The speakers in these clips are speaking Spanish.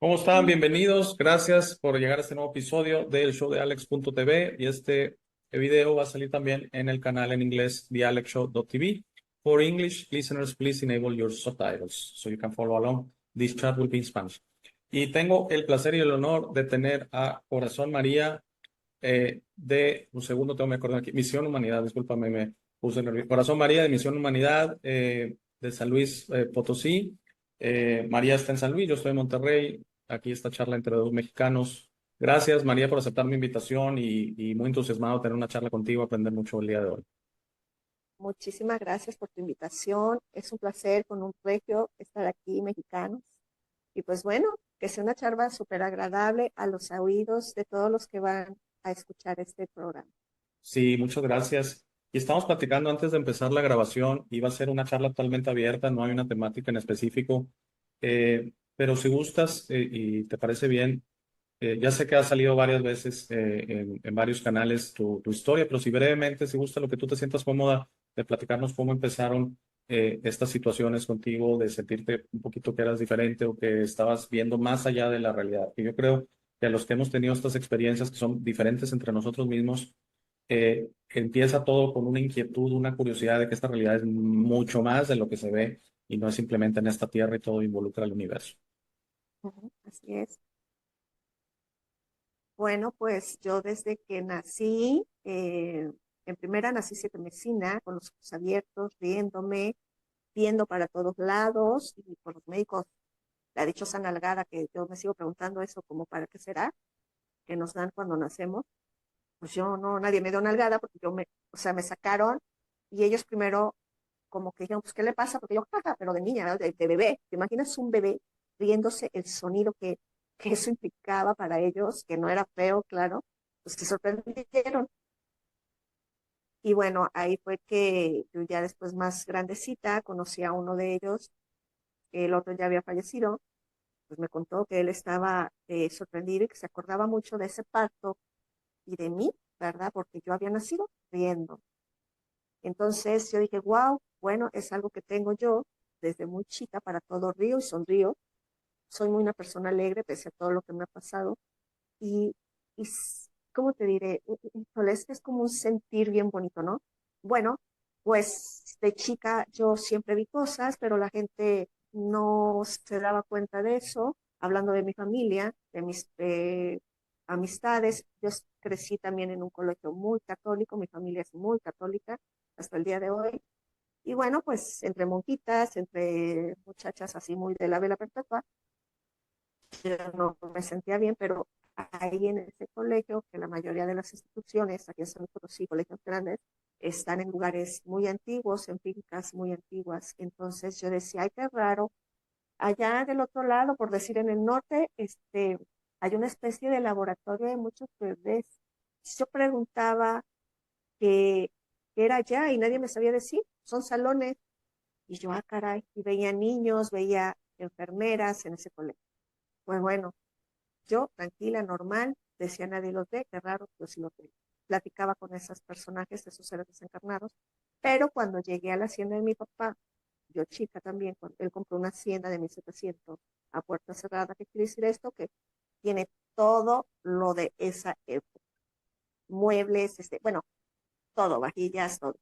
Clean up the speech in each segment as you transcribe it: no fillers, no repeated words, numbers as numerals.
¿Cómo están? Bienvenidos. Gracias por llegar a este nuevo episodio del show de Alex.tv y este video va a salir también en el canal en inglés thealexshow.tv. For English listeners, please enable your subtitles so you can follow along. This chat will be in Spanish. Y tengo el placer y el honor de tener a Corazón María un segundo, tengo que acordar aquí, Misión Humanidad, discúlpame, me puse nervioso. Corazón María de Misión Humanidad de San Luis Potosí. María está en San Luis, yo estoy en Monterrey. Aquí esta charla entre dos mexicanos. Gracias, María, por aceptar mi invitación y muy entusiasmado de tener una charla contigo, aprender mucho el día de hoy. Muchísimas gracias por tu invitación. Es un placer con un regio estar aquí, mexicanos. Y pues bueno, que sea una charla súper agradable a los oídos de todos los que van a escuchar este programa. Sí, muchas gracias. Y estamos platicando antes de empezar la grabación. Iba a ser una charla totalmente abierta, no hay una temática en específico. Pero si gustas y te parece bien, ya sé que ha salido varias veces en varios canales tu historia, pero si brevemente, si gusta lo que tú te sientas cómoda de platicarnos cómo empezaron estas situaciones contigo, de sentirte un poquito que eras diferente o que estabas viendo más allá de la realidad. Y yo creo que a los que hemos tenido estas experiencias que son diferentes entre nosotros mismos, empieza todo con una inquietud, una curiosidad de que esta realidad es mucho más de lo que se ve y no es simplemente en esta tierra y todo involucra el universo. Ujú, así es. Bueno, pues yo desde que nací, en primera nací siete mesina, con los ojos abiertos, riéndome, viendo para todos lados y por los médicos, la dichosa nalgada que yo me sigo preguntando eso, como para qué será, que nos dan cuando nacemos. Pues yo no, nadie me dio nalgada porque o sea, me sacaron y ellos primero como que dijeron, pues, ¿qué le pasa? Porque yo, jaja, pero de niña, ¿no? De bebé. ¿Te imaginas un bebé riéndose el sonido que eso implicaba para ellos, que no era feo, claro? Pues se sorprendieron. Y bueno, ahí fue que yo ya después más grandecita conocí a uno de ellos, el otro ya había fallecido, pues me contó que él estaba sorprendido y que se acordaba mucho de ese parto y de mí, ¿verdad? Porque yo había nacido riendo. Entonces yo dije, wow, bueno, es algo que tengo yo desde muy chica para todo río y sonrío. Soy muy una persona alegre pese a todo lo que me ha pasado. Y, ¿cómo te diré? Híjole, es como un sentir bien bonito, ¿no? Bueno, pues de chica yo siempre vi cosas, pero la gente no se daba cuenta de eso. Hablando de mi familia, de mis amistades, yo crecí también en un colegio muy católico, mi familia es muy católica hasta el día de hoy. Y bueno, pues entre monjitas, entre muchachas así muy de la vela perpetua, yo no me sentía bien, pero ahí en ese colegio, que la mayoría de las instituciones, aquí en San Luis Potosí, colegios grandes, están en lugares muy antiguos, en fincas muy antiguas. Entonces yo decía, ay, qué raro. Allá del otro lado, por decir en el norte, hay una especie de laboratorio de muchos bebés. Yo preguntaba qué era allá y nadie me sabía decir. Son salones. Y yo, ah, caray, y veía niños, veía enfermeras en ese colegio. Pues bueno, yo, tranquila, normal, decía nadie los ve, qué raro, yo sí lo ve. Platicaba con esos personajes, esos seres desencarnados, pero cuando llegué a la hacienda de mi papá, yo chica también, cuando él compró una hacienda de 1700 a puerta cerrada. ¿Qué quiere decir esto? Que tiene todo lo de esa época, muebles, bueno, todo, vajillas, todo.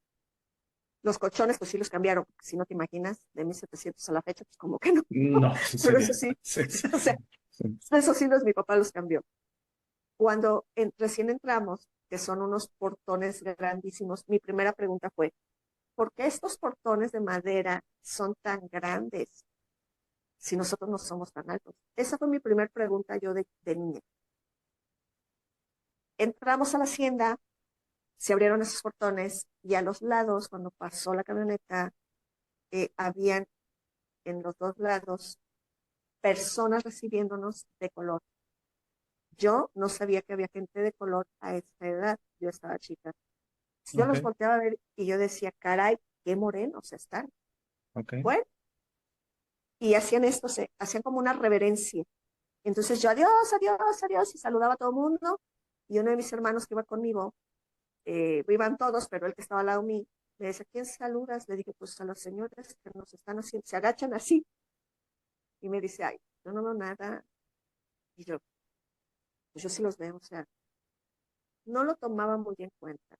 Los colchones, pues sí los cambiaron, porque si no te imaginas, de 1700 a la fecha, pues como que no. No, sí Pero eso sería. sí, Sí, o sea, sí. eso sí, mi papá los cambió. Cuando recién entramos, que son unos portones grandísimos, mi primera pregunta fue, ¿por qué estos portones de madera son tan grandes si nosotros no somos tan altos? Esa fue mi primera pregunta yo de niña. Entramos a la hacienda, se abrieron esos portones y a los lados, cuando pasó la camioneta, habían en los dos lados personas recibiéndonos de color. Yo no sabía que había gente de color a esta edad, yo estaba chica. Yo los Ok, volteaba a ver y yo decía, caray, qué morenos están. ok. Bueno, y hacían esto, hacían como una reverencia. Entonces yo, adiós, adiós, adiós, y saludaba a todo el mundo. Y uno de mis hermanos que iba conmigo, iban todos, pero el que estaba al lado de mí, me dice, ¿quién saludas? Le dije, pues a los señores que nos están haciendo, se agachan así. Y me dice, ay, yo no veo nada. Y yo, pues yo sí los veo, o sea, no lo tomaba muy en cuenta.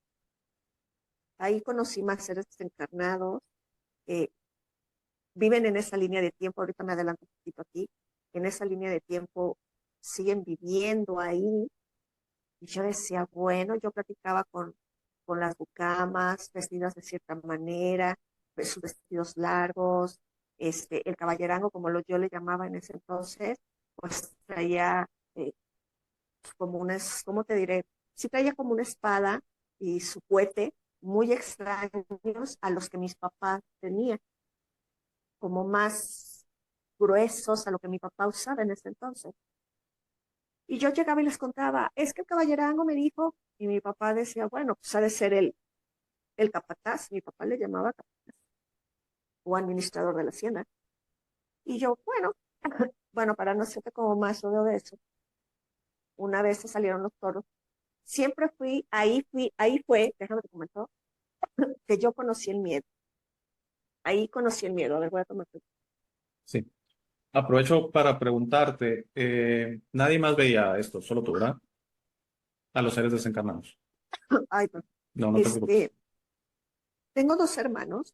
Ahí conocí más seres desencarnados, que viven en esa línea de tiempo, ahorita me adelanto un poquito aquí, en esa línea de tiempo siguen viviendo ahí. Y yo decía, bueno, yo platicaba con las bucamas, vestidas de cierta manera, sus vestidos largos, el caballerango, como yo le llamaba en ese entonces, pues traía como una, ¿cómo te diré? Sí traía como una espada y su cohete muy extraños a los que mis papás tenían, como más gruesos a lo que mi papá usaba en ese entonces. Y yo llegaba y les contaba, es que el caballerango me dijo, y mi papá decía, bueno, pues ha de ser el capataz, mi papá le llamaba capataz, o administrador de la hacienda. Y yo, bueno, bueno, para no hacerte como más rodeo de eso, una vez se salieron los toros, siempre ahí fue, déjame te comento, que yo conocí el miedo, ahí conocí el miedo, a ver, voy a tomar, Sí. Aprovecho para preguntarte, nadie más veía esto, solo tú, ¿verdad? A los seres desencarnados. ay, perdón. No, no te preocupes. este, tengo dos hermanos,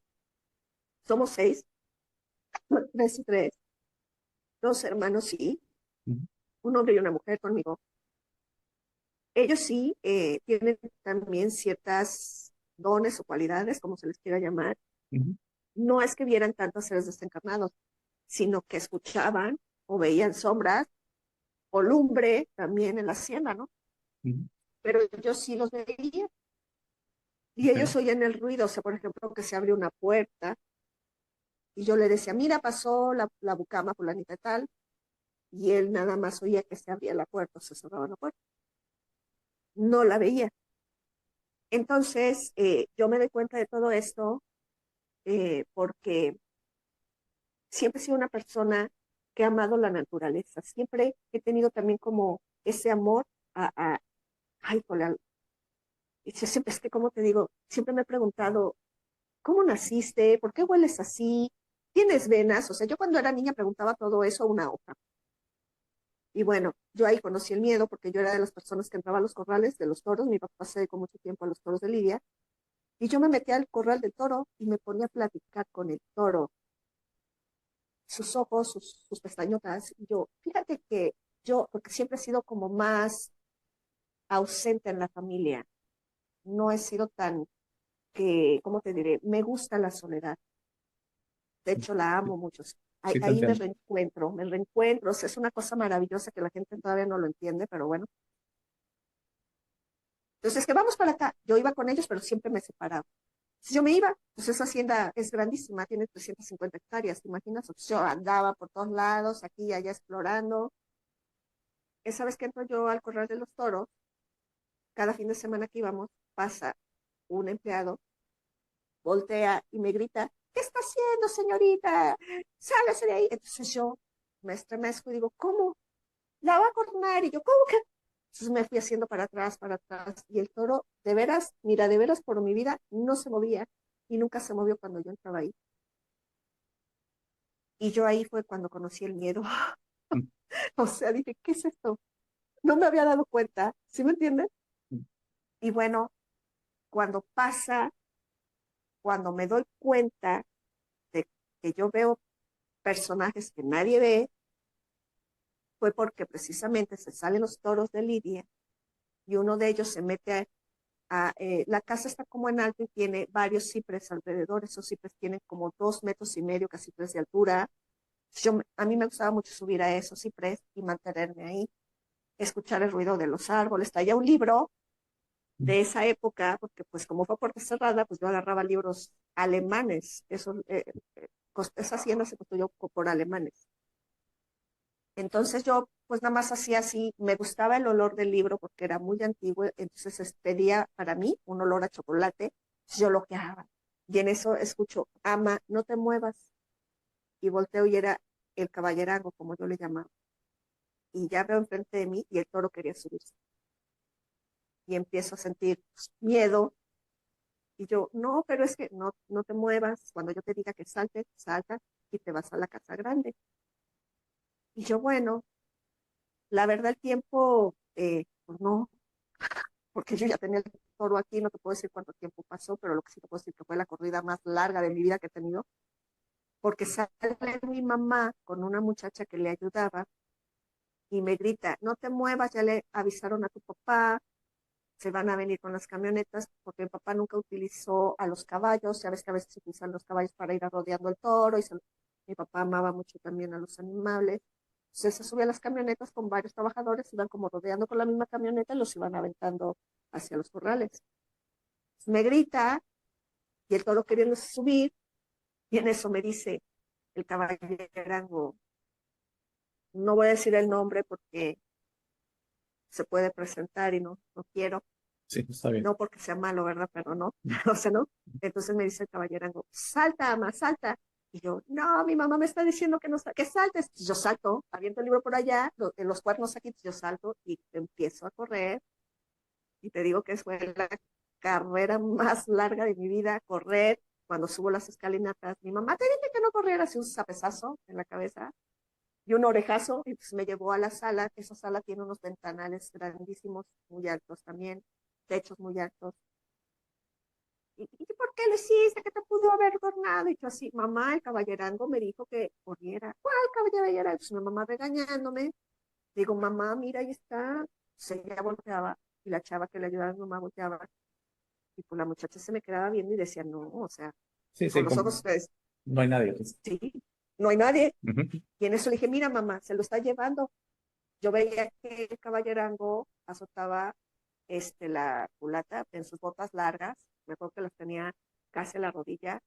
somos seis, tres y tres, dos hermanos, sí, Ujú, un hombre y una mujer conmigo. Ellos sí tienen también ciertas dones o cualidades, como se les quiera llamar. ujú, No es que vieran tantos seres desencarnados, sino que escuchaban o veían sombras o lumbre también en la hacienda, ¿no? ujú. Pero yo sí los veía y Ok. ellos oían el ruido, o sea, por ejemplo, que se abre una puerta y yo le decía, mira, pasó la bucama fulanita y tal, y él nada más oía que se abría la puerta o se cerraba la puerta. No la veía. Entonces, yo me doy cuenta de todo esto porque siempre he sido una persona que ha amado la naturaleza. Siempre he tenido también como ese amor a ay, yo siempre, es que, como te digo, siempre me he preguntado, ¿cómo naciste? ¿Por qué hueles así? ¿Tienes venas? O sea, yo cuando era niña preguntaba todo eso a una hoja. Y bueno, yo ahí conocí el miedo porque yo era de las personas que entraba a los corrales de los toros. Mi papá se dedicó mucho tiempo a los toros de Lidia. Y yo me metía al corral del toro y me ponía a platicar con el toro, sus ojos, sus pestañotas. Y yo, fíjate que yo, porque siempre he sido como más ausente en la familia, no he sido tan que, ¿cómo te diré? Me gusta la soledad. De hecho, la Sí, amo mucho. Ahí, sí te ahí entiendo. me reencuentro. O sea, es una cosa maravillosa que la gente todavía no lo entiende, pero bueno. Entonces, que vamos para acá. Yo iba con ellos, pero siempre me separaba. Si yo me iba, pues esa hacienda es grandísima, tiene 350 hectáreas, ¿te imaginas? Pues yo andaba por todos lados, aquí y allá explorando. Esa vez que entro yo al corral de los toros, cada fin de semana que íbamos, pasa un empleado, voltea y me grita, ¿qué está haciendo, señorita? Sálgase de ahí. Entonces yo me estremezco y digo, ¿cómo? La va a coronar. Y yo, ¿cómo que? Entonces me fui haciendo para atrás. Y el toro, de veras, mira, de veras por mi vida, no se movía. Y nunca se movió cuando yo entraba ahí. Y yo ahí fue cuando conocí el miedo. Mm, O sea, dije, ¿qué es esto? No me había dado cuenta, ¿sí me entiendes? mm, Y bueno, cuando pasa, cuando me doy cuenta de que yo veo personajes que nadie ve, fue porque precisamente se salen los toros de Lidia y uno de ellos se mete la casa está como en alto y tiene varios cipres alrededor. Esos cipres tienen como 2,5 metros, casi 3 de altura. A mí me gustaba mucho subir a esos cipres y mantenerme ahí, escuchar el ruido de los árboles. Traía un libro mm. de esa época, porque pues como fue puerta cerrada, pues yo agarraba libros alemanes. Esa hacienda se construyó por alemanes. Entonces yo pues nada más hacía así, me gustaba el olor del libro porque era muy antiguo, entonces pedía para mí un olor a chocolate, yo lo que hago. Y en eso escucho, ama, no te muevas. Y volteo y era el caballerango, como yo le llamaba. Y ya veo enfrente de mí y el toro quería subirse. Y empiezo a sentir pues, miedo. Y yo, no, pero es que no te muevas. Cuando yo te diga que salte, salta y te vas a la casa grande. Y yo, bueno, La verdad, el tiempo, pues no, porque yo ya tenía el toro aquí, no te puedo decir cuánto tiempo pasó, pero lo que sí te puedo decir que fue la corrida más larga de mi vida que he tenido, porque sale mi mamá con una muchacha que le ayudaba y me grita, no te muevas, ya le avisaron a tu papá, se van a venir con las camionetas, porque mi papá nunca utilizó a los caballos, ya ves que a veces se utilizan los caballos para ir rodeando el toro, mi papá amaba mucho también a los animales. Entonces se subía a las camionetas con varios trabajadores, iban como rodeando con la misma camioneta y los iban aventando hacia los corrales. Me grita y el toro queriendo subir, y en eso me dice el caballero, no voy a decir el nombre porque se puede presentar y no quiero, Sí, está bien. no porque sea malo, ¿verdad? Pero no, o sea, ¿no? Entonces me dice el caballerango, salta, ama, salta. Y yo, no, mi mamá me está diciendo que no que saltes. Yo salto, aviento el libro por allá, los cuernos aquí, yo salto y empiezo a correr. Y te digo que fue la carrera más larga de mi vida, correr cuando subo las escalinatas. Mi mamá te dije que no corriera, así un zapesazo en la cabeza y un orejazo, y pues me llevó a la sala. Esa sala tiene unos ventanales grandísimos, muy altos también, techos muy altos. ¿Y por qué lo hiciste? ¿Qué te pudo haber tornado? Y yo así, mamá, el caballerango me dijo que corriera. ¿Cuál caballerango? Pues mi mamá regañándome. Digo, mamá, mira, ahí está. Se ella volteaba y la chava que le ayudaba a mi mamá volteaba. Y pues la muchacha se me quedaba viendo y decía, no, o sea, Sí, con sí, los ojos, pues, no hay nadie aquí. sí, no hay nadie. Ujú. Y en eso le dije, mira, mamá, se lo está llevando. Yo veía que el caballerango azotaba la culata en sus botas largas, me acuerdo que las tenía casi a la rodilla,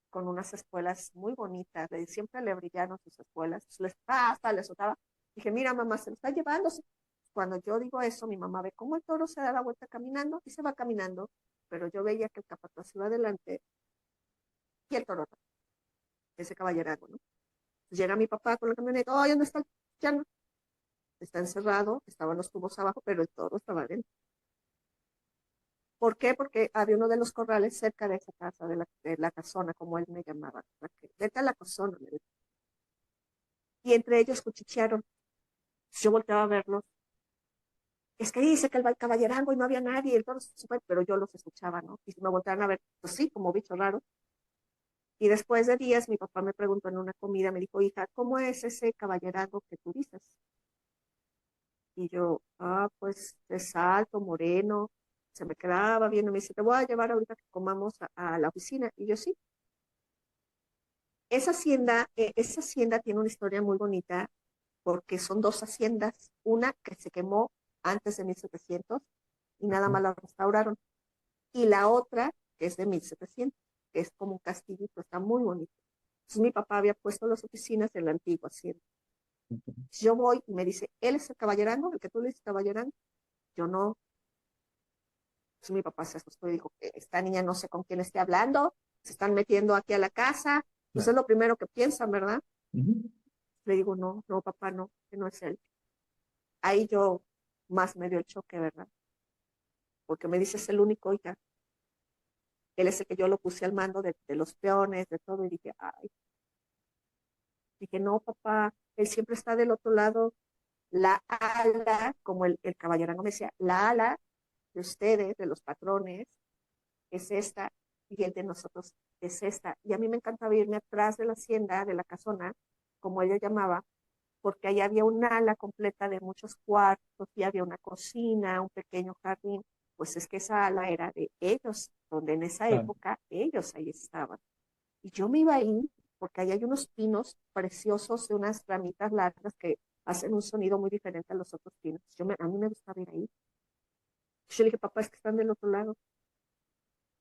con unas espuelas muy bonitas, siempre le brillaron sus espuelas, les pasa, le azotaba. Dije, mira mamá, se lo está llevando. Cuando yo digo eso, mi mamá ve cómo el toro se da la vuelta caminando y se va caminando, pero yo veía que el capataz iba adelante y el toro, ese caballerango, ¿no? Entonces llega mi papá con la camioneta, ¡ay, dónde está! Ya no, está encerrado, estaban los tubos abajo, pero el toro estaba adentro. ¿Por qué? Porque había uno de los corrales cerca de esa casa, de la casona, como él me llamaba. Vete a la casona, me dijo. Y entre ellos cuchichearon. Yo volteaba a verlos. Es que dice que el caballerango y no había nadie, el toro se fue, pero yo los escuchaba, ¿no? Y me voltearon a ver, pues sí, como bicho raro. Y después de días, mi papá me preguntó en una comida, me dijo, hija, ¿cómo es ese caballerango que tú dices? Y yo, pues es alto, moreno, se me quedaba viendo, me dice, te voy a llevar ahorita que comamos a la oficina. Y yo, sí. Esa hacienda tiene una historia muy bonita porque son dos haciendas, una que se quemó antes de 1700 y nada Ujú. más la restauraron, y la otra que es de 1700, que es como un castillito, está muy bonito. Entonces mi papá había puesto las oficinas en la antigua hacienda. Yo voy y me dice, él es el caballerango, el que tú le dices caballerango. Yo no. Entonces mi papá se asustó y dijo, esta niña no sé con quién esté hablando, se están metiendo aquí a la casa. Pues Claro. es lo primero que piensan, ¿verdad? Ujú. Le digo, no, no, papá, no, que no es él. Ahí yo más me dio el choque, ¿verdad? Porque me dice, es el único, hija. Él es el que yo lo puse al mando de los peones, de todo, y dije, ay, dije, no, papá, él siempre está del otro lado. La ala, como el caballerano me decía, la ala de ustedes, de los patrones, es esta, y el de nosotros es esta. Y a mí me encantaba irme atrás de la hacienda, de la casona, como ella llamaba, porque ahí había un ala completa de muchos cuartos y había una cocina, un pequeño jardín. Pues es que esa ala era de ellos, donde en esa Claro. época ellos ahí estaban. Y yo me iba ahí porque ahí hay unos pinos preciosos de unas ramitas largas que hacen un sonido muy diferente a los otros pinos. A mí me gustaba ir ahí. Yo le dije, papá, es que están del otro lado.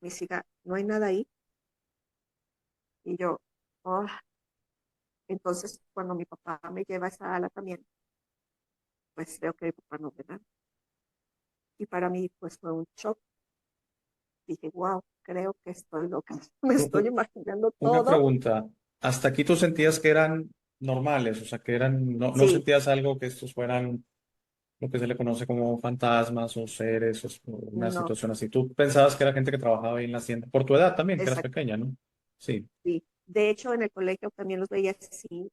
Me dice, no hay nada ahí. Y yo, oh. Entonces, cuando mi papá me lleva a esa ala también, pues veo que mi papá no ve nada. Y para mí, pues fue un shock. Dije, wow, creo que estoy loca. Me estoy imaginando Una todo. pregunta. ¿Hasta aquí tú sentías que eran normales? O sea, que eran, no, no Sí, sentías algo que estos fueran lo que se le conoce como fantasmas o seres o una no, situación así. Tú pensabas que era gente que trabajaba ahí en la hacienda, por tu edad también, que eras exacto, pequeña, ¿no? Sí. sí. De hecho, en el colegio también los veía así.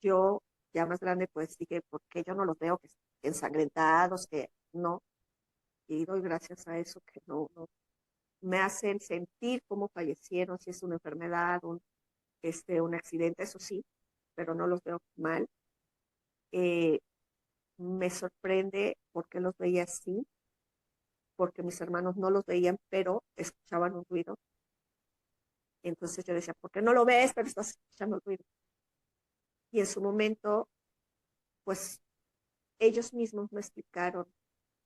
Yo ya más grande, pues dije, ¿por qué yo no los veo que ensangrentados, que no? Y doy gracias a eso que no me hacen sentir cómo fallecieron, si es una enfermedad, un accidente, eso sí, pero no los veo mal. Eh, Me sorprende porque los veía así, porque mis hermanos no los veían, pero escuchaban un ruido. Entonces yo decía, ¿por qué no lo ves, pero estás escuchando el ruido? Y en su momento, pues ellos mismos me explicaron,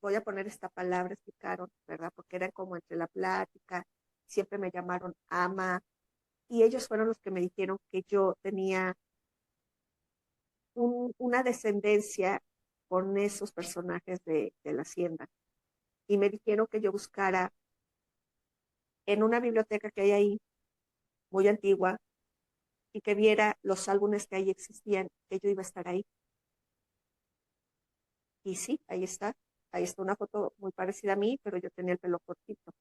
voy a poner esta palabra, explicaron, ¿verdad? Porque eran como entre la plática, siempre me llamaron ama, y ellos fueron los que me dijeron que yo tenía una descendencia con esos personajes de la hacienda. Y me dijeron que yo buscara en una biblioteca que hay ahí, muy antigua, y que viera los álbumes que ahí existían, que yo iba a estar ahí. Y sí, ahí está. Ahí está una foto muy parecida a mí, pero yo tenía el pelo cortito.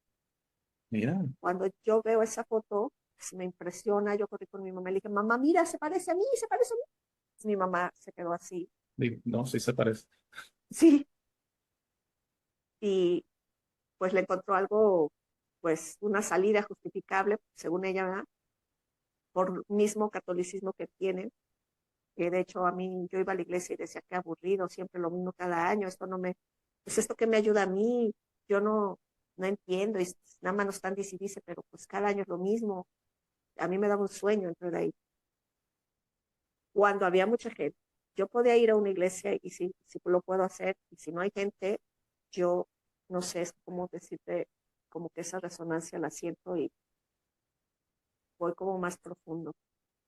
Mira, Cuando yo veo esa foto, pues me impresiona, yo corrí con mi mamá y le dije, mamá, mira, se parece a mí, se parece a mí. Mi mamá se quedó así, no, sí se parece. sí, y pues le encontró algo, pues una salida justificable, según ella, ¿verdad? Por mismo catolicismo que tienen, que de hecho a mí yo iba a la iglesia y decía, qué aburrido, siempre lo mismo cada año, esto no me, pues esto que me ayuda a mí, yo no entiendo, y nada más nos están dice, pero pues cada año es lo mismo, a mí me daba un sueño entrar ahí. Cuando había mucha gente, yo podía ir a una iglesia y si lo puedo hacer, y si no hay gente, yo no sé, es como decirte, como que esa resonancia la siento y voy como más profundo.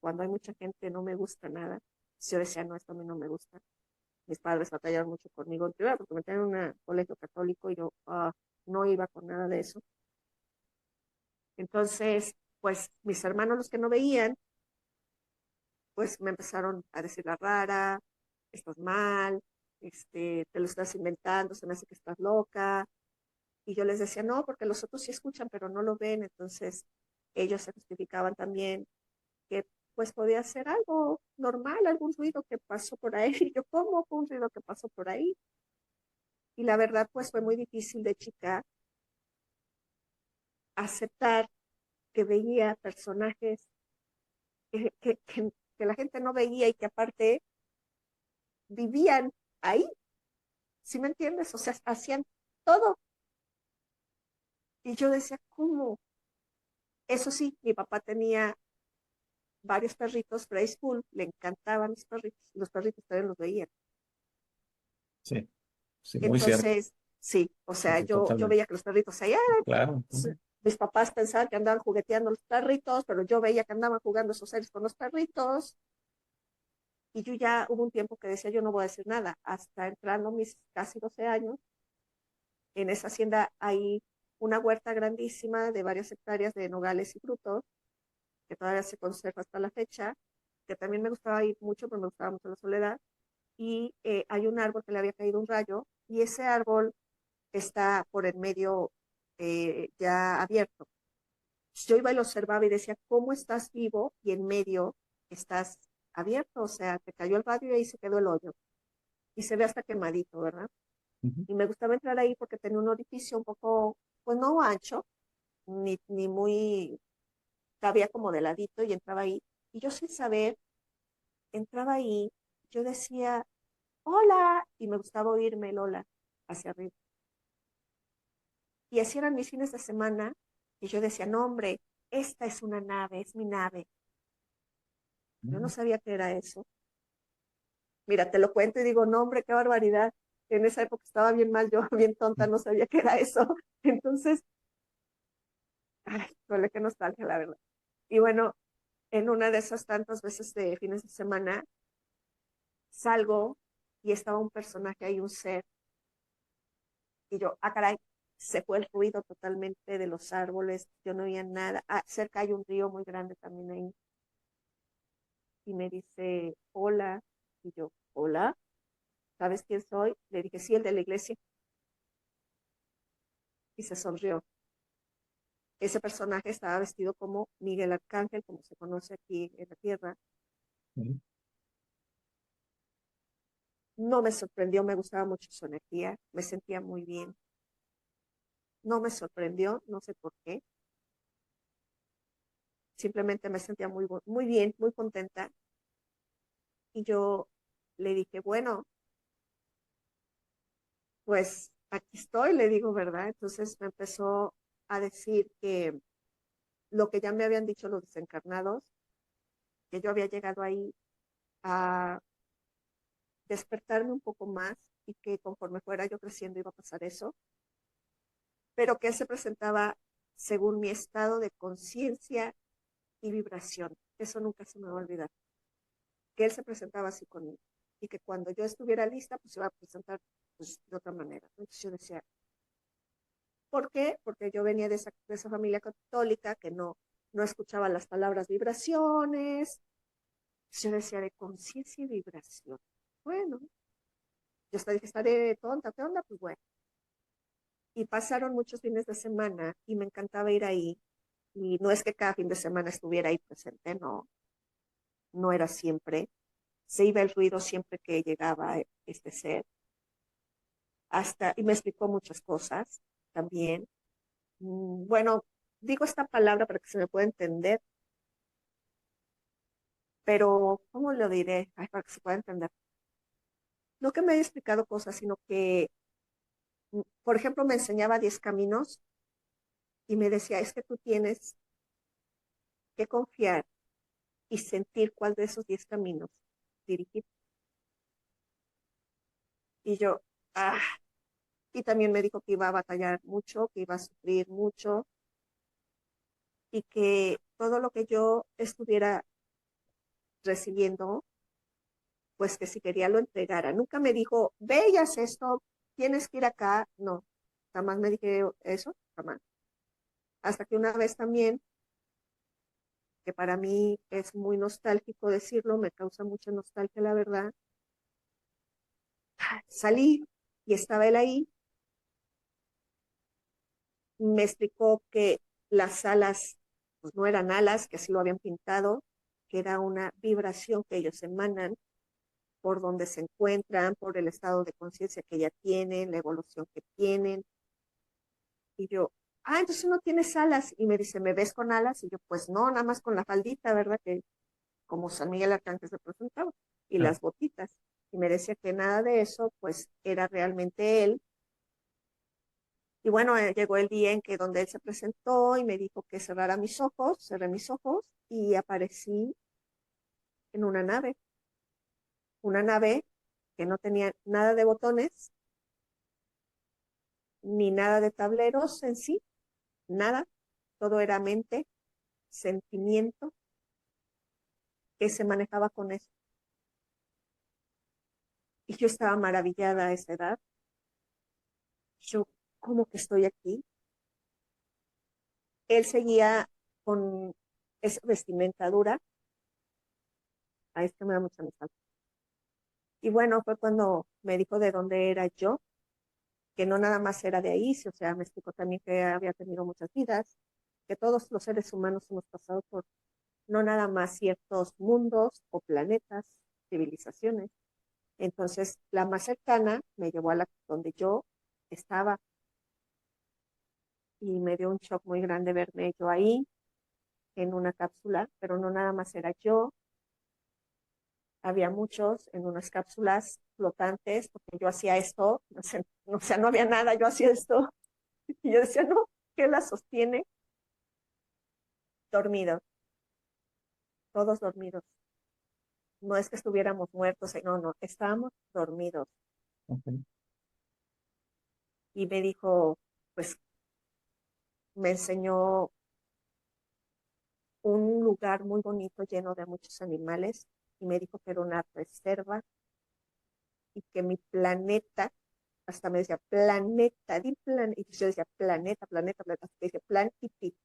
Cuando hay mucha gente no me gusta nada. Si yo decía, no, esto a mí no me gusta. Mis padres batallaron mucho conmigo en privado porque me tenían en un colegio católico y yo no iba con nada de eso. Entonces, pues mis hermanos, los que no veían, pues me empezaron a decir la rara, estás mal, te lo estás inventando, se me hace que estás loca. Y yo les decía, no, porque los otros sí escuchan, pero no lo ven. Entonces, ellos se justificaban también que pues podía ser algo normal, algún ruido que pasó por ahí. Y yo, ¿cómo fue un ruido que pasó por ahí? Y la verdad, pues fue muy difícil de chica aceptar que veía personajes que la gente no veía y que aparte vivían ahí, ¿sí me entiendes? O sea, hacían todo. Y yo decía, ¿cómo? Eso sí, mi papá tenía varios perritos preschool, le encantaban los perritos también los veían. Sí, sí, muy cierto. Entonces, sí, o Sí, sea, sí, yo totalmente. veía que los perritos allá, Claro. mis papás pensaban que andaban jugueteando los perritos, pero yo veía que andaban jugando esos seres con los perritos, y yo ya hubo un tiempo que decía, yo no voy a decir nada, hasta entrando mis casi 12 años, en esa hacienda hay una huerta grandísima de varias hectáreas de nogales y frutos, que todavía se conserva hasta la fecha, que también me gustaba ir mucho, pero me gustaba mucho la soledad, y hay un árbol que le había caído un rayo, y ese árbol está por el medio ya abierto. Yo iba y lo observaba y decía, ¿cómo estás vivo y en medio estás abierto? O sea, te cayó el radio y ahí se quedó el hoyo. Y se ve hasta quemadito, ¿verdad? Ujú. Y me gustaba entrar ahí porque tenía un orificio un poco, pues no ancho, ni muy, cabía como de ladito y entraba ahí. Y yo sin saber, entraba ahí, yo decía, hola, y me gustaba oírme el hola hacia arriba. Y así eran mis fines de semana, y yo decía, no, hombre, esta es una nave, es mi nave. Yo no sabía qué era eso. Mira, te lo cuento y digo, no, hombre, qué barbaridad. En esa época estaba bien mal, yo bien tonta, no sabía qué era eso. Entonces, ay, duele que nostalgia, la verdad. Y bueno, en una de esas tantas veces de fines de semana, salgo y estaba un personaje ahí, un ser, y yo, caray, se fue el ruido totalmente de los árboles, yo no oía nada. Cerca hay un río muy grande también ahí, y me dice, hola, y yo, hola, ¿sabes quién soy? Le dije, sí, el de la iglesia, y se sonrió. Ese personaje estaba vestido como Miguel Arcángel, como se conoce aquí en la tierra, Ujú. No me sorprendió, me gustaba mucho su energía, me sentía muy bien. No me sorprendió, no sé por qué. Simplemente me sentía muy bien, muy contenta. Y yo le dije, bueno, pues aquí estoy, le digo, ¿verdad? Entonces me empezó a decir que lo que ya me habían dicho los desencarnados, que yo había llegado ahí a despertarme un poco más y que conforme fuera yo creciendo iba a pasar eso, pero que él se presentaba según mi estado de conciencia y vibración. Eso nunca se me va a olvidar. Que él se presentaba así conmigo y que cuando yo estuviera lista, pues se iba a presentar pues, de otra manera. Entonces yo decía, ¿por qué? Porque yo venía de esa familia católica que no escuchaba las palabras vibraciones. Yo decía de conciencia y vibración. Bueno, yo hasta dije, estaré tonta, ¿qué onda? Pues bueno. Y pasaron muchos fines de semana y me encantaba ir ahí. Y no es que cada fin de semana estuviera ahí presente, no, no era siempre. Se iba el ruido siempre que llegaba este ser. Y me explicó muchas cosas también. Bueno, digo esta palabra para que se me pueda entender, pero ¿cómo lo diré? Ay, para que se pueda entender. No que me haya explicado cosas, sino que, por ejemplo, me enseñaba 10 caminos y me decía, es que tú tienes que confiar y sentir cuál de esos 10 caminos dirigir. Y yo, ah, y también me dijo que iba a batallar mucho, que iba a sufrir mucho y que todo lo que yo estuviera recibiendo, pues que si quería lo entregara. Nunca me dijo, ve y haz esto, tienes que ir acá. No, jamás me dije eso, jamás. Hasta que una vez también, que para mí es muy nostálgico decirlo, me causa mucha nostalgia la verdad, salí y estaba él ahí, me explicó que las alas pues no eran alas, que así lo habían pintado, que era una vibración que ellos emanan por donde se encuentran, por el estado de conciencia que ya tienen, la evolución que tienen. Y yo, entonces no tienes alas. Y me dice, ¿me ves con alas? Y yo, pues no, nada más con la faldita, ¿verdad? Que como San Miguel Arcángel se presentaba, y Ah, las botitas. Y me decía que nada de eso, pues era realmente él. Y bueno, llegó el día en que donde él se presentó y me dijo que cerrara mis ojos, cerré mis ojos y aparecí en una nave que no tenía nada de botones, ni nada de tableros en sí, nada, todo era mente, sentimiento, que se manejaba con eso. Y yo estaba maravillada a esa edad. Yo, ¿cómo que estoy aquí? Él seguía con esa vestimenta dura. A esto me da mucha nostalgia. Y bueno, fue cuando me dijo de dónde era yo, que no nada más era de ahí, o sea, me explicó también que había tenido muchas vidas, que todos los seres humanos hemos pasado por no nada más ciertos mundos o planetas, civilizaciones. Entonces, la más cercana me llevó a la donde yo estaba y me dio un shock muy grande verme yo ahí en una cápsula, pero no nada más era yo, había muchos en unas cápsulas flotantes, porque yo hacía esto, o sea, no había nada, yo hacía esto, y yo decía, no, ¿qué la sostiene? Dormidos, todos dormidos. No es que estuviéramos muertos, no, no, estábamos dormidos. ok. Y me dijo, pues me enseñó un lugar muy bonito lleno de muchos animales y me dijo que era una reserva y que mi planeta, hasta me decía planeta, y yo decía planeta, planeta, planeta, hasta que dice plan y pi.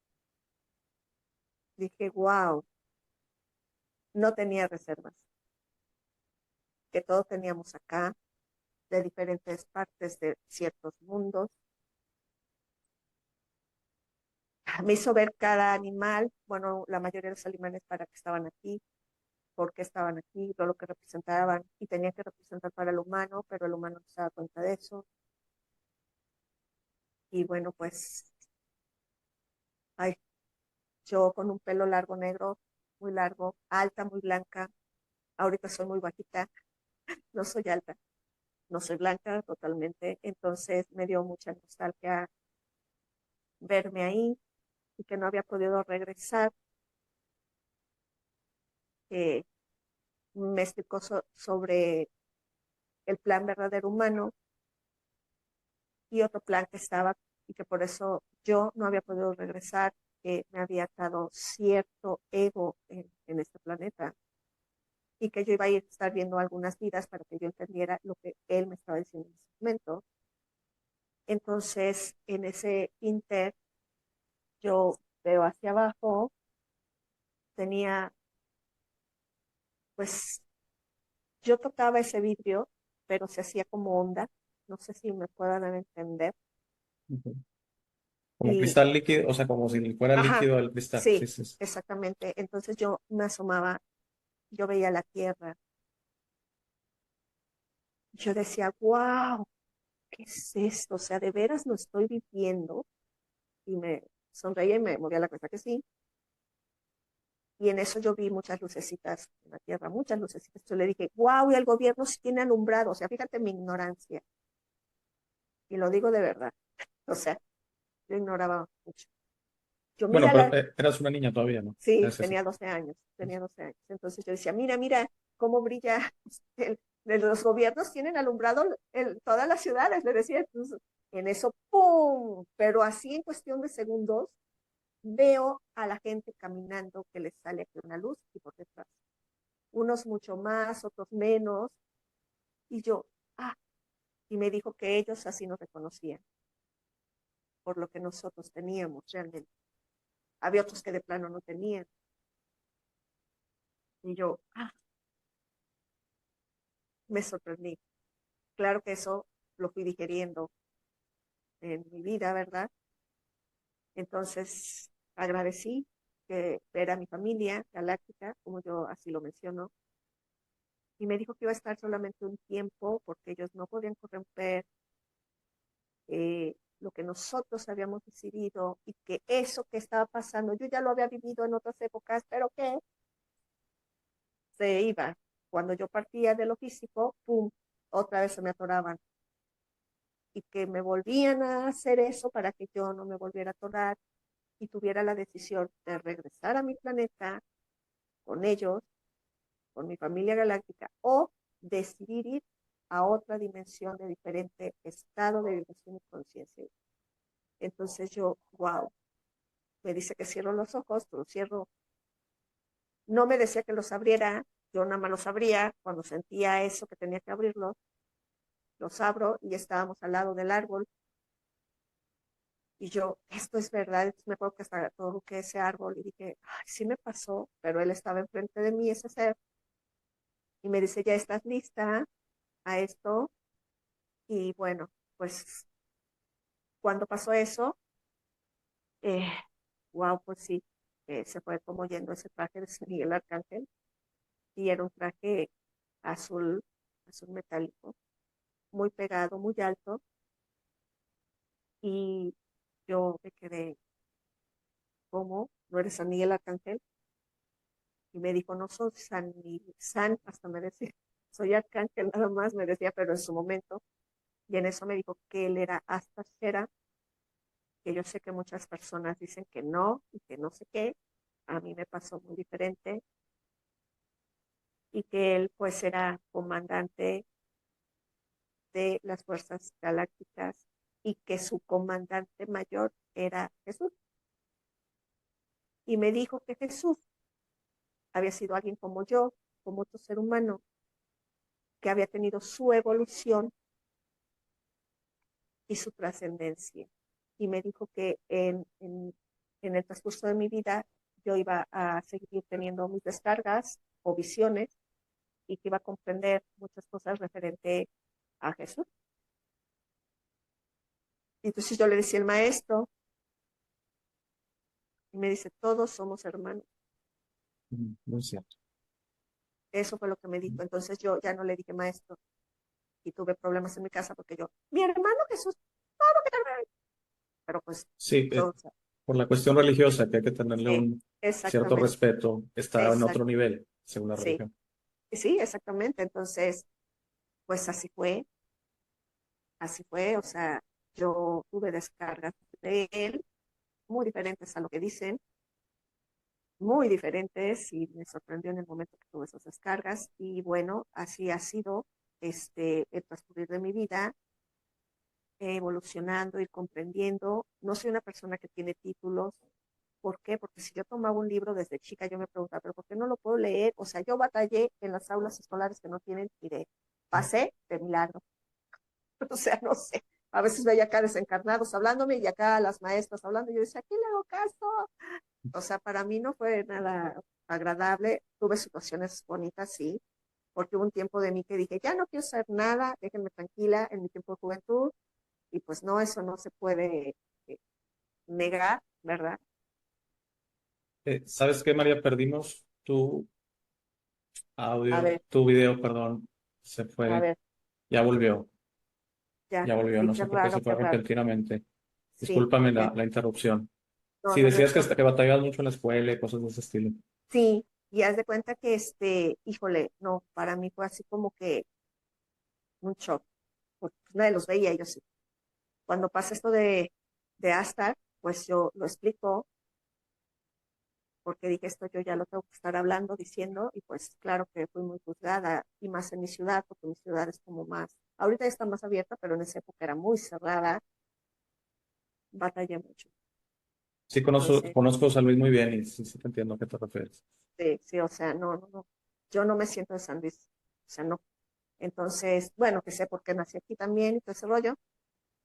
Dije, wow, no tenía reservas, que todos teníamos acá, de diferentes partes de ciertos mundos. Me hizo ver cada animal, bueno, la mayoría de los animales para que estaban aquí, por qué estaban aquí, todo lo que representaban, y tenía que representar para el humano, pero el humano no se daba cuenta de eso. Y bueno, pues, ay, yo con un pelo largo negro, muy largo, alta, muy blanca, ahorita soy muy bajita, no soy alta, no soy blanca totalmente, entonces me dio mucha nostalgia verme ahí y que no había podido regresar. Eh, Me explicó sobre el plan verdadero humano y otro plan que estaba y que por eso yo no había podido regresar, que me había dado cierto ego en este planeta y que yo iba a ir a estar viendo algunas vidas para que yo entendiera lo que él me estaba diciendo en ese momento. Entonces, en ese inter, yo veo hacia abajo, tenía, pues, yo tocaba ese vidrio, pero se hacía como onda, no sé si me puedan entender. Ujú. Como Y, cristal líquido, o sea, como si fuera ajá, líquido el cristal. Sí, sí, sí, sí. exactamente. Entonces yo me asomaba, yo veía la tierra, yo decía, wow, ¿qué es esto? O sea, de veras lo estoy viviendo. Y me sonreía y me movía la cabeza que sí. Y en eso yo vi muchas lucecitas en la tierra, muchas lucecitas. Yo le dije, wow, y el gobierno sí tiene alumbrado. O sea, fíjate mi ignorancia. Y lo digo de verdad. O sea, yo ignoraba mucho. Yo, Bueno, mira pero la, eras una niña todavía, ¿no? sí, Es eso. tenía 12 años, tenía 12 años. Entonces yo decía, mira, mira cómo brilla, el, los gobiernos tienen alumbrado todas las ciudades, le decía. Entonces, en eso, ¡pum! Pero así en cuestión de segundos, veo a la gente caminando que les sale aquí una luz y por detrás. Unos mucho más, otros menos. Y yo, ah, y me dijo que ellos así nos reconocían por lo que nosotros teníamos realmente. Había otros que de plano no tenían. Y yo, ah, me sorprendí. Claro que eso lo fui digeriendo en mi vida, ¿verdad? Entonces agradecí que ver a mi familia galáctica, como yo así lo menciono, y me dijo que iba a estar solamente un tiempo porque ellos no podían corromper lo que nosotros habíamos decidido y que eso que estaba pasando, yo ya lo había vivido en otras épocas, pero que se iba. Cuando yo partía de lo físico, ¡pum!, otra vez se me atoraban y que me volvían a hacer eso para que yo no me volviera a atorar y tuviera la decisión de regresar a mi planeta con ellos, con mi familia galáctica, o decidir ir a otra dimensión de diferente estado de vibración y conciencia. Entonces yo, wow, me dice que cierro los ojos, pero cierro, no me decía que los abriera, yo nada más los abría cuando sentía eso que tenía que abrirlos, los abro y estábamos al lado del árbol. Y yo, esto es verdad, entonces me acuerdo que hasta todo que ese árbol y dije, ay, sí me pasó, pero él estaba enfrente de mí, ese ser, y me dice, ¿ya estás lista a esto? Y bueno, pues cuando pasó eso, eh, wow, pues sí, se fue como yendo ese traje de San Miguel Arcángel y era un traje azul, azul metálico, muy pegado, muy alto, y yo me quedé, ¿cómo? ¿No eres San Miguel Arcángel? Y me dijo, no soy San, hasta me decía, soy Arcángel nada más, me decía, pero en su momento, y en eso me dijo que él era hasta Shera, que yo sé que muchas personas dicen que no y que no sé qué, a mí me pasó muy diferente, y que él pues era comandante de las fuerzas galácticas y que su comandante mayor era Jesús. Y me dijo que Jesús había sido alguien como yo, como otro ser humano, que había tenido su evolución y su trascendencia. Y me dijo que en el transcurso de mi vida yo iba a seguir teniendo mis descargas o visiones y que iba a comprender muchas cosas referente a Jesús. Y entonces yo le decía al maestro y me dice, todos somos hermanos. Muy cierto. Eso fue lo que me dijo. Entonces yo ya no le dije maestro y tuve problemas en mi casa porque yo, mi hermano Jesús, ¿cómo que no pero pues Sí, yo, o sea, por la cuestión religiosa, que hay que tenerle sí, un cierto exactamente, respeto, está en exact, otro nivel, según la sí, religión. sí, exactamente. Entonces, pues así fue, o sea, yo tuve descargas de él muy diferentes a lo que dicen, muy diferentes y me sorprendió en el momento que tuve esas descargas y bueno, así ha sido el transcurrir de mi vida, evolucionando y comprendiendo. No soy una persona que tiene títulos. ¿Por qué? Porque si yo tomaba un libro desde chica, yo me preguntaba, ¿pero por qué no lo puedo leer? O sea, yo batallé en las aulas escolares que no tienen idea. Pasé de milagro. O sea, no sé. A veces veía acá desencarnados hablándome y acá las maestras hablando. Y yo decía, ¿qué le hago caso? O sea, para mí no fue nada agradable. Tuve situaciones bonitas, sí, porque hubo un tiempo de mí que dije, ya no quiero hacer nada, déjenme tranquila en mi tiempo de juventud. Y pues no, eso no se puede negar, ¿verdad? ¿Sabes qué, María? Perdimos tu A audio, ver, tu video, perdón, se a fue, ver, ya volvió, ya, ya volvió, sí, no qué sé por qué raro, se fue qué raro. repentinamente. Sí, Discúlpame porque la interrupción. no, Si no, no decías es que, por qué. que batallabas mucho en la escuela y cosas de ese estilo. Sí, y haz de cuenta que híjole, no, para mí fue así como que un shock, porque pues, nadie los veía, yo sí. Cuando pasa esto de Astar, pues yo lo explico, porque dije esto yo ya lo tengo que estar hablando, diciendo, y pues claro que fui muy juzgada, y más en mi ciudad, porque mi ciudad es como más, ahorita ya está más abierta, pero en esa época era muy cerrada, batallé mucho. Sí, Entonces, conozco a San Luis muy bien y sí, sí te entiendo a qué te refieres. sí, sí, o sea, no, no, no, yo no me siento de San Luis, o sea, no. Entonces, bueno, que sé por qué nací aquí también y todo ese rollo,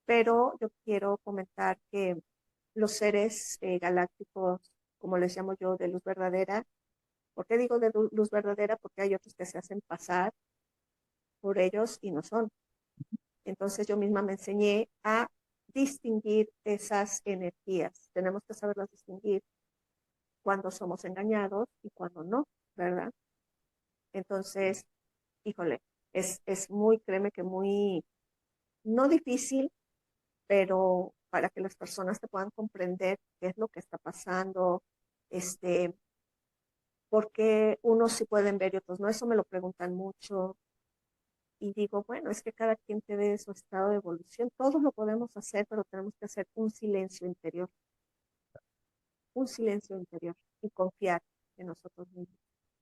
pero yo quiero comentar que los seres galácticos, como les llamo yo, de luz verdadera, ¿por qué digo de luz verdadera? Porque hay otros que se hacen pasar por ellos y no son. Entonces yo misma me enseñé a distinguir esas energías. Tenemos que saberlas distinguir cuando somos engañados y cuando no, ¿verdad? Entonces, híjole, es muy, créeme que muy, no difícil, pero para que las personas te puedan comprender qué es lo que está pasando, este, porque unos sí pueden ver y otros no, eso me lo preguntan mucho y digo, bueno, es que cada quien te ve su estado de evolución, todos lo podemos hacer, pero tenemos que hacer un silencio interior y confiar en nosotros mismos.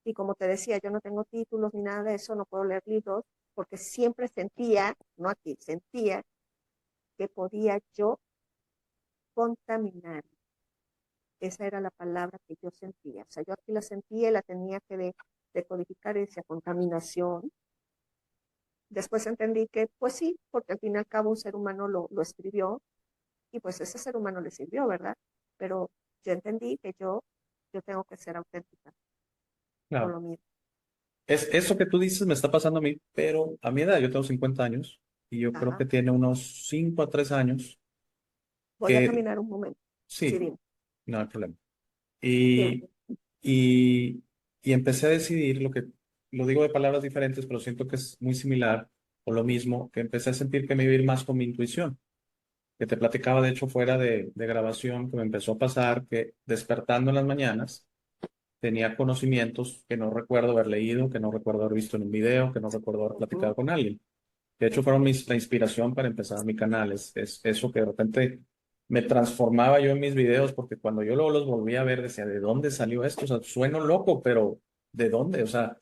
Y como te decía, yo no tengo títulos ni nada de eso, no puedo leer libros, porque siempre sentía, no aquí, sentía que podía yo contaminar. Esa era la palabra que yo sentía. O sea, yo aquí la sentía y la tenía que decodificar y decía contaminación. Después entendí que, pues sí, porque al fin y al cabo un ser humano lo escribió y pues ese ser humano le sirvió, ¿verdad? Pero yo entendí que yo tengo que ser auténtica con Claro. lo mío. Eso que tú dices me está pasando a mí, pero a mi edad, yo tengo 50 años y yo creo Ajá. que tiene unos 5 a 3 años Voy a que caminar un momento. Sí, sí, dime. no hay problema. Dime. Y, y, y empecé a decidir lo digo de palabras diferentes, pero siento que es muy similar o lo mismo, que empecé a sentir que me iba a ir más con mi intuición, que te platicaba de hecho fuera de grabación, que me empezó a pasar que despertando en las mañanas tenía conocimientos que no recuerdo haber leído, que no recuerdo haber visto en un video, que no recuerdo haber Ujú, platicado con alguien. De hecho, fueron la inspiración para empezar mi canal. Es eso que de repente me transformaba yo en mis videos, porque cuando yo luego los volví a ver, decía, ¿de dónde salió esto? O sea, sueno loco, pero ¿de dónde? O sea,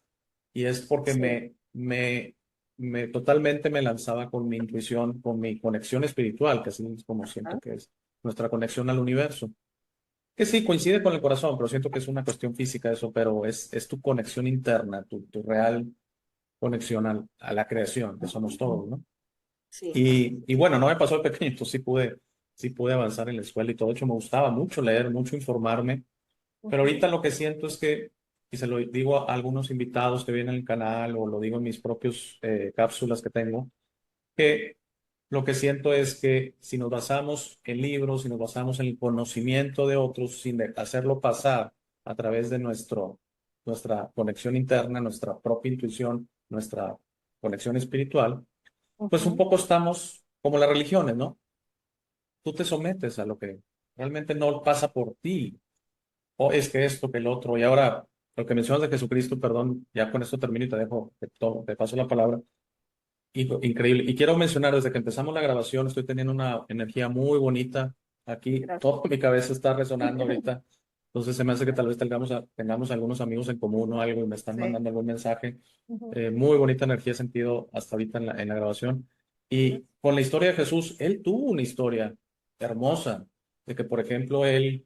y es porque sí, me totalmente me lanzaba con mi intuición, con mi conexión espiritual, que así es como siento ajá, que es nuestra conexión al universo. Que sí, coincide con el corazón, pero siento que es una cuestión física eso, pero es tu conexión interna, tu real conexión a la creación, que somos todos, ¿no? sí. Y bueno, no me pasó de pequeño, entonces sí pude avanzar en la escuela y todo. De hecho, me gustaba mucho leer, mucho informarme, pero Ujú, ahorita lo que siento es que, y se lo digo a algunos invitados que vienen al canal o lo digo en mis propios cápsulas que tengo, que lo que siento es que si nos basamos en libros, si nos basamos en el conocimiento de otros, sin hacerlo pasar a través de nuestro nuestra conexión interna, nuestra propia intuición, nuestra conexión espiritual, pues un Ujú. poco estamos como las religiones, ¿no? Tú te sometes a lo que realmente no pasa por ti, o es que esto, que el otro, y ahora lo que mencionas de Jesucristo, perdón, ya con esto termino y te dejo, te paso la palabra. Increíble. Y quiero mencionar, desde que empezamos la grabación, estoy teniendo una energía muy bonita. Aquí Gracias. toda mi cabeza está resonando ahorita. Entonces se me hace que tal vez tengamos algunos amigos en común o algo y me están Sí. mandando algún mensaje. Ujú. Muy bonita energía he sentido hasta ahorita en la grabación. Y con la historia de Jesús, él tuvo una historia hermosa, de que, por ejemplo, él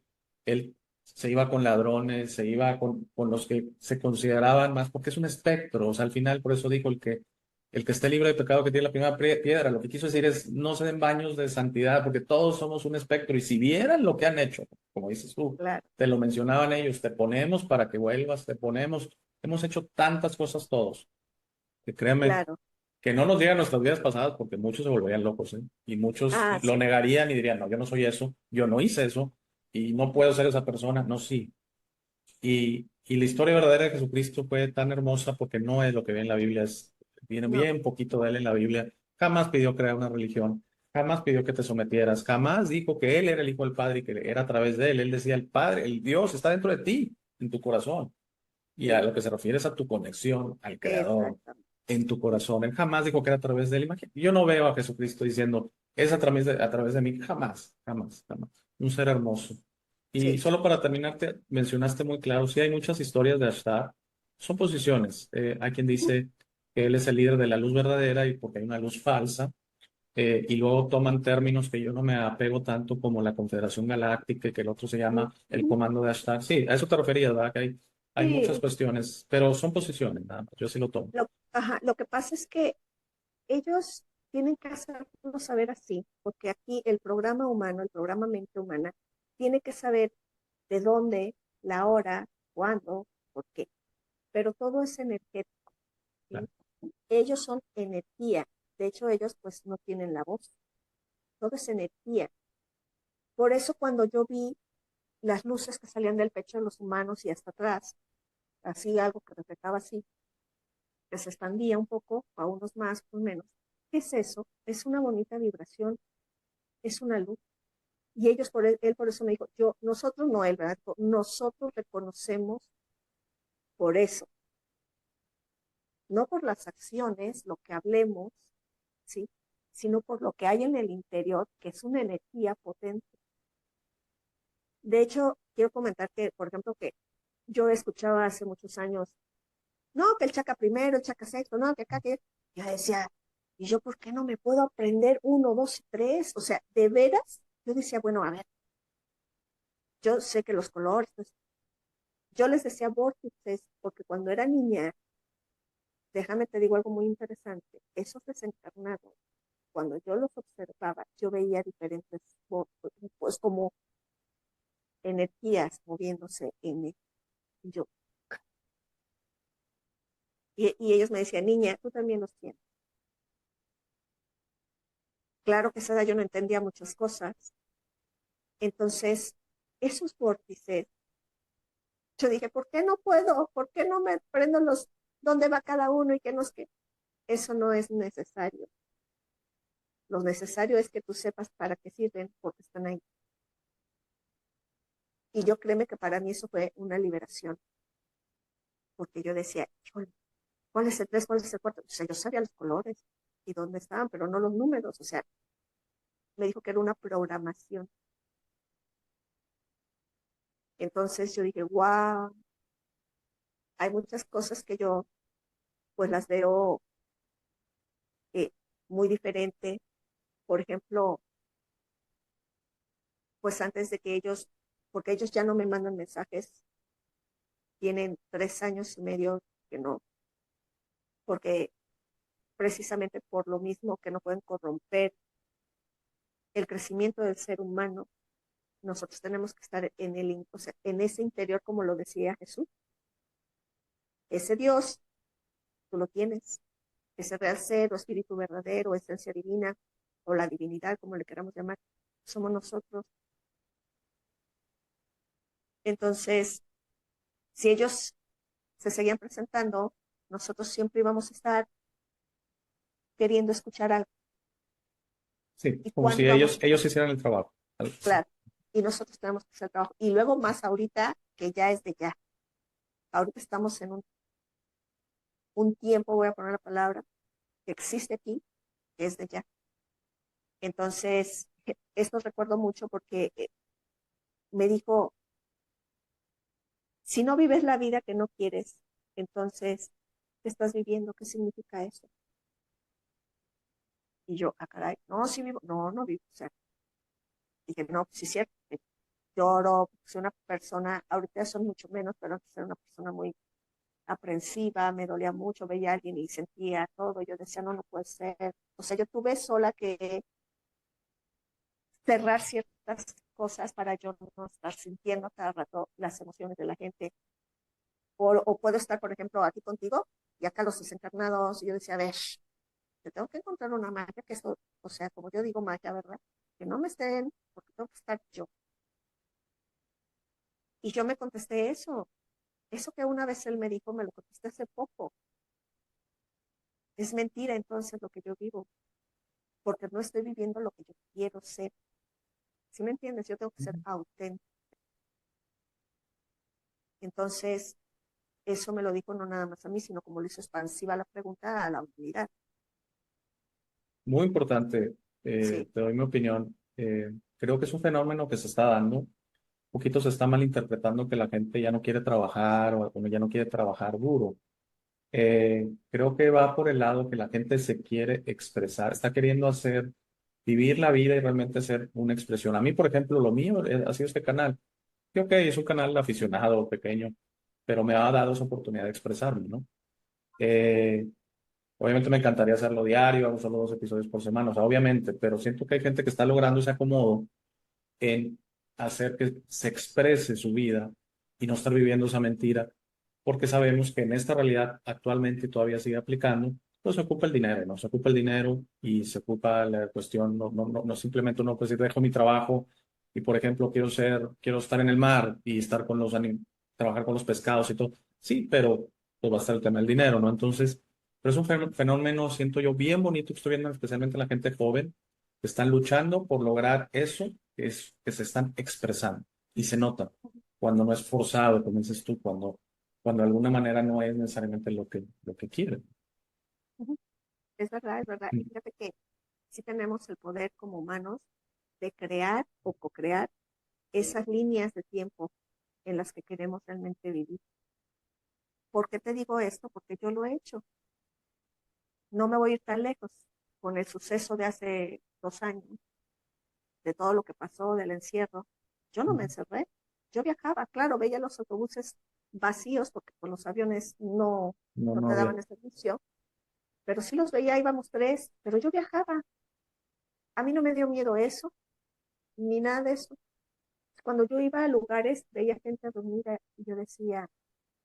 se iba con ladrones, se iba con los que se consideraban más, porque es un espectro. O sea, al final, por eso dijo el que esté libre de pecado que tiene la primera piedra. Lo que quiso decir es, no se den baños de santidad, porque todos somos un espectro. Y si vieran lo que han hecho, como dices tú, Claro, te lo mencionaban ellos, te ponemos para que vuelvas, te ponemos. Hemos hecho tantas cosas todos, que créanme, claro. que no nos llegan nuestras vidas pasadas, porque muchos se volverían locos, ¿eh? Y muchos Ah, lo sí, negarían y dirían, no, yo no soy eso, yo no hice eso, y no puedo ser esa persona. No, sí. Y la historia verdadera de Jesucristo fue tan hermosa porque no es lo que ve en la Biblia, viene no, bien poquito de él en la Biblia. Jamás pidió crear una religión, jamás pidió que te sometieras, jamás dijo que él era el Hijo del Padre y que era a través de él. Él decía, el Padre, el Dios está dentro de ti, en tu corazón. Y a lo que se refiere es a tu conexión al Creador exactamente. en tu corazón. Él jamás dijo que era a través de él. Yo no veo a Jesucristo diciendo, es a través de mí. Jamás, jamás, jamás. Un ser hermoso. Y Sí. solo para terminarte, mencionaste muy claro, sí hay muchas historias de Ashtar. Son posiciones. Hay quien dice que él es el líder de la luz verdadera y porque hay una luz falsa. Y luego toman términos que yo no me apego tanto como la Confederación Galáctica y que el otro se llama el Comando de Ashtar. Sí, a eso te referías, ¿verdad? Que hay muchas Sí, cuestiones, pero son posiciones, nada más. Yo sí lo tomo. ajá, lo que pasa es que ellos tienen que hacerlo saber así, porque aquí el programa humano, el programa mente humana, tiene que saber de dónde, la hora, cuándo, por qué. Pero todo es energético, Claro. ¿sí? Ellos son energía. De hecho, ellos pues no tienen la voz. Todo es energía. Por eso cuando yo vi las luces que salían del pecho de los humanos y hasta atrás, así algo que reflejaba así, que se expandía un poco, a unos más, a unos menos. ¿Qué es eso? Es una bonita vibración, es una luz. Y ellos, él por eso me dijo, nosotros no él, ¿verdad? Nosotros reconocemos por eso, no por las acciones, lo que hablemos, ¿sí? Sino por lo que hay en el interior, que es una energía potente. De hecho, quiero comentar que, por ejemplo, que yo escuchaba hace muchos años, no, que el chaca primero, el chaca sexto, no, que acá, que yo decía, ¿y yo por qué no me puedo aprender uno, dos y tres? O sea, de veras, yo decía, bueno, a ver, yo sé que los colores, pues, yo les decía vórtices, porque cuando era niña, déjame te digo algo muy interesante, esos desencarnados, cuando yo los observaba, yo veía diferentes, pues como energías moviéndose en él. Y yo, y ellos me decían, niña, tú también los tienes. Claro que a esa edad yo no entendía muchas cosas. Entonces, esos vórtices, yo dije, ¿por qué no puedo? ¿Por qué no me prendo dónde va cada uno y qué nos que? Eso no es necesario. Lo necesario es que tú sepas para qué sirven, porque están ahí. Y yo créeme que para mí eso fue una liberación, porque yo decía, híjole, ¿cuál es el tres? ¿Cuál es el cuarto? O sea, yo sabía los colores y dónde estaban, pero no los números. O sea, me dijo que era una programación. Entonces yo dije, wow, hay muchas cosas que yo pues las veo eh, muy diferente. Por ejemplo, pues antes de que ellos, porque ellos ya no me mandan mensajes, tienen 3 años y medio que no, porque precisamente por lo mismo que no pueden corromper el crecimiento del ser humano, nosotros tenemos que estar o sea, en ese interior, como lo decía Jesús. Ese Dios, tú lo tienes. Ese real ser o espíritu verdadero, esencia divina, o la divinidad, como le queramos llamar, somos nosotros. Entonces, si ellos se seguían presentando, nosotros siempre íbamos a estar queriendo escuchar algo. Sí, ¿Y como cuándo si íbamos a ellos poder? hicieran el trabajo. Sí. Claro. Y nosotros tenemos que hacer el trabajo. Y luego más ahorita, que ya es de ya. Ahorita estamos en un tiempo, voy a poner la palabra, que existe aquí, que es de ya. Entonces, esto recuerdo mucho porque me dijo, si no vives la vida que no quieres, entonces, ¿qué estás viviendo? ¿Qué significa eso? Y yo, ah, caray, no, sí vivo, no, no vivo. O sea, dije, no, sí es cierto, lloro, soy una persona, ahorita son mucho menos, pero antes era una persona muy aprensiva, me dolía mucho, veía a alguien y sentía todo, yo decía, no, no puede ser. O sea, yo tuve sola que cerrar ciertas cosas para yo no estar sintiendo a cada rato las emociones de la gente. O puedo estar, por ejemplo, aquí contigo y acá los desencarnados, y yo decía, a ver, te tengo que encontrar una magia, que esto, o sea, como yo digo magia, ¿verdad? Que no me estén, porque tengo que estar yo. Y yo me contesté eso que una vez él me dijo, me lo contesté hace poco. Es mentira entonces lo que yo vivo, porque no estoy viviendo lo que yo quiero ser. ¿Sí me entiendes? Yo tengo que ser auténtico. Entonces, eso me lo dijo no nada más a mí, sino como lo hizo expansiva la pregunta a la humanidad. Muy importante, Sí, te doy mi opinión. Creo que es un fenómeno que se está dando. Un poquito se está malinterpretando que la gente ya no quiere trabajar o ya no quiere trabajar duro. Creo que va por el lado que la gente se quiere expresar, está queriendo vivir la vida y realmente hacer una expresión. A mí, por ejemplo, lo mío ha sido este canal. Que, ok, es un canal aficionado, pequeño, pero me ha dado esa oportunidad de expresarme, ¿no? Eh, Obviamente me encantaría hacerlo diario, hago solo 2 episodios por semana, o sea, obviamente, pero siento que hay gente que está logrando ese acomodo en hacer que se exprese su vida y no estar viviendo esa mentira, porque sabemos que en esta realidad actualmente todavía sigue aplicando, pues se ocupa el dinero, ¿no? Se ocupa el dinero y se ocupa la cuestión, no simplemente uno pues si dejo mi trabajo y por ejemplo quiero estar en el mar y estar con trabajar con los pescados y todo, sí, pero pues va a estar el tema del dinero, ¿no? Entonces, pero es un fenómeno, siento yo, bien bonito que estoy viendo especialmente la gente joven, que están luchando por lograr eso es que se están expresando y se nota cuando no es forzado, como dices tú, cuando de alguna manera no es necesariamente lo que quieren. ujú, es verdad, es verdad. Y fíjate que sí tenemos el poder como humanos de crear o co-crear esas líneas de tiempo en las que queremos realmente vivir. ¿Por qué te digo esto? Porque yo lo he hecho. No me voy a ir tan lejos con el suceso de hace 2 años, de todo lo que pasó, del encierro. Yo no me encerré, yo viajaba, claro, veía los autobuses vacíos porque con los aviones no, No, no no te había. daban el servicio, pero sí los veía, íbamos tres, pero yo viajaba. A mí no me dio miedo eso, ni nada de eso. Cuando yo iba a lugares, veía gente dormida y yo decía,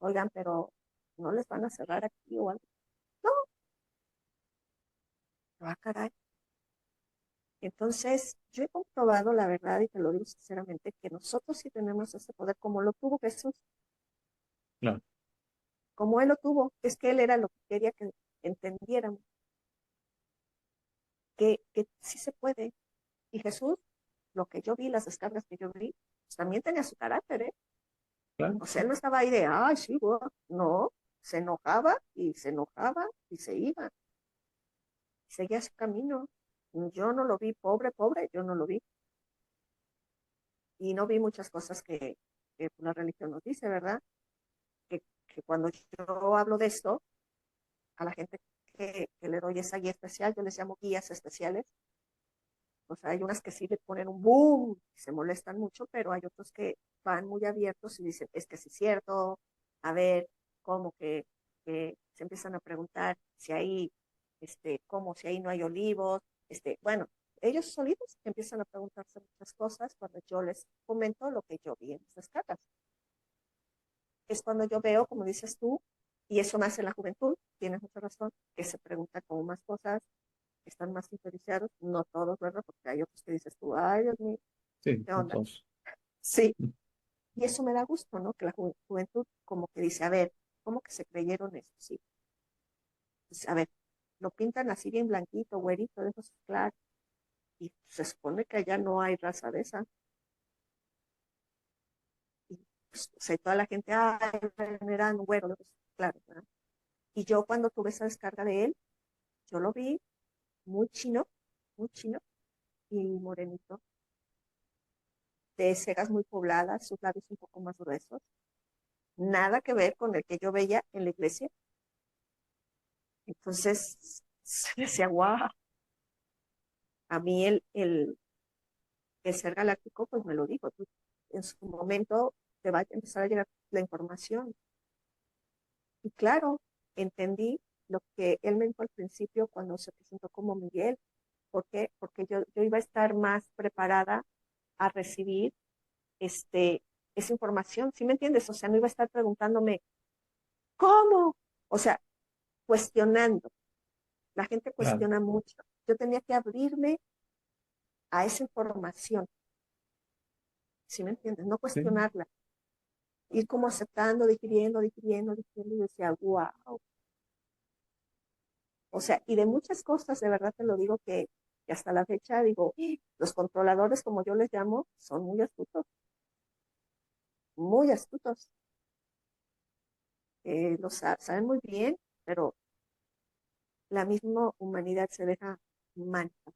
oigan, pero no les van a cerrar aquí o algo. No, ah, caray. Entonces, yo he comprobado la verdad y te lo digo sinceramente, que nosotros sí tenemos ese poder como lo tuvo Jesús, Claro, como él lo tuvo, es que él era lo que quería que entendiéramos, que sí se puede. Y Jesús, lo que yo vi, las descargas que yo vi, pues también tenía su carácter, ¿eh? claro, O sea, sí. él no estaba ahí de, ay, sí, guau". No, se enojaba y se enojaba y se iba, seguía su camino. Yo no lo vi, pobre, pobre, yo no lo vi. Y no vi muchas cosas que la religión nos dice, ¿verdad? Que cuando yo hablo de esto, a la gente que le doy esa guía especial, yo les llamo guías especiales. O sea, hay unas que sí le ponen un boom y se molestan mucho, pero hay otros que van muy abiertos y dicen, es que sí es cierto, a ver, cómo que se empiezan a preguntar si ahí, cómo si ahí no hay olivos, bueno, ellos solitos empiezan a preguntarse muchas cosas cuando yo les comento lo que yo vi en esas cartas. Es cuando yo veo, como dices tú, y eso más en la juventud, tienes mucha razón, que se preguntan como más cosas, que están más interesados, no todos, ¿verdad? Porque hay otros que dices tú, ay, Dios mío, Sí, ¿qué onda? entonces. Sí, y eso me da gusto, ¿no? Que la juventud como que dice, a ver, ¿cómo que se creyeron eso? Sí. Pues, a ver, lo pintan así bien blanquito, güerito, de ojos claros, y se supone que allá no hay raza de esa. Y, pues, o sea, toda la gente, ay, eran güero, de ojos claros, ¿verdad? Y yo cuando tuve esa descarga de él, yo lo vi muy chino y morenito, de cejas muy pobladas, sus labios un poco más gruesos, nada que ver con el que yo veía en la iglesia. Entonces, se decía, guau, a mí el ser galáctico, pues me lo dijo, tú, en su momento te va a empezar a llegar la información. Y claro, entendí lo que él me dijo al principio cuando se presentó como Miguel. ¿Por qué? Porque yo iba a estar más preparada a recibir este, esa información, ¿sí me entiendes? O sea, no iba a estar preguntándome, ¿cómo? O sea, cuestionando. La gente Claro, cuestiona mucho. Yo tenía que abrirme a esa información, ¿sí me entiendes? No sí. cuestionarla. Ir como aceptando, digiriendo, digiriendo, digiriendo, y decía, wow. O sea, y de muchas cosas, de verdad te lo digo que hasta la fecha digo, los controladores, como yo les llamo, son muy astutos. Saben muy bien, pero la misma humanidad se deja manejar.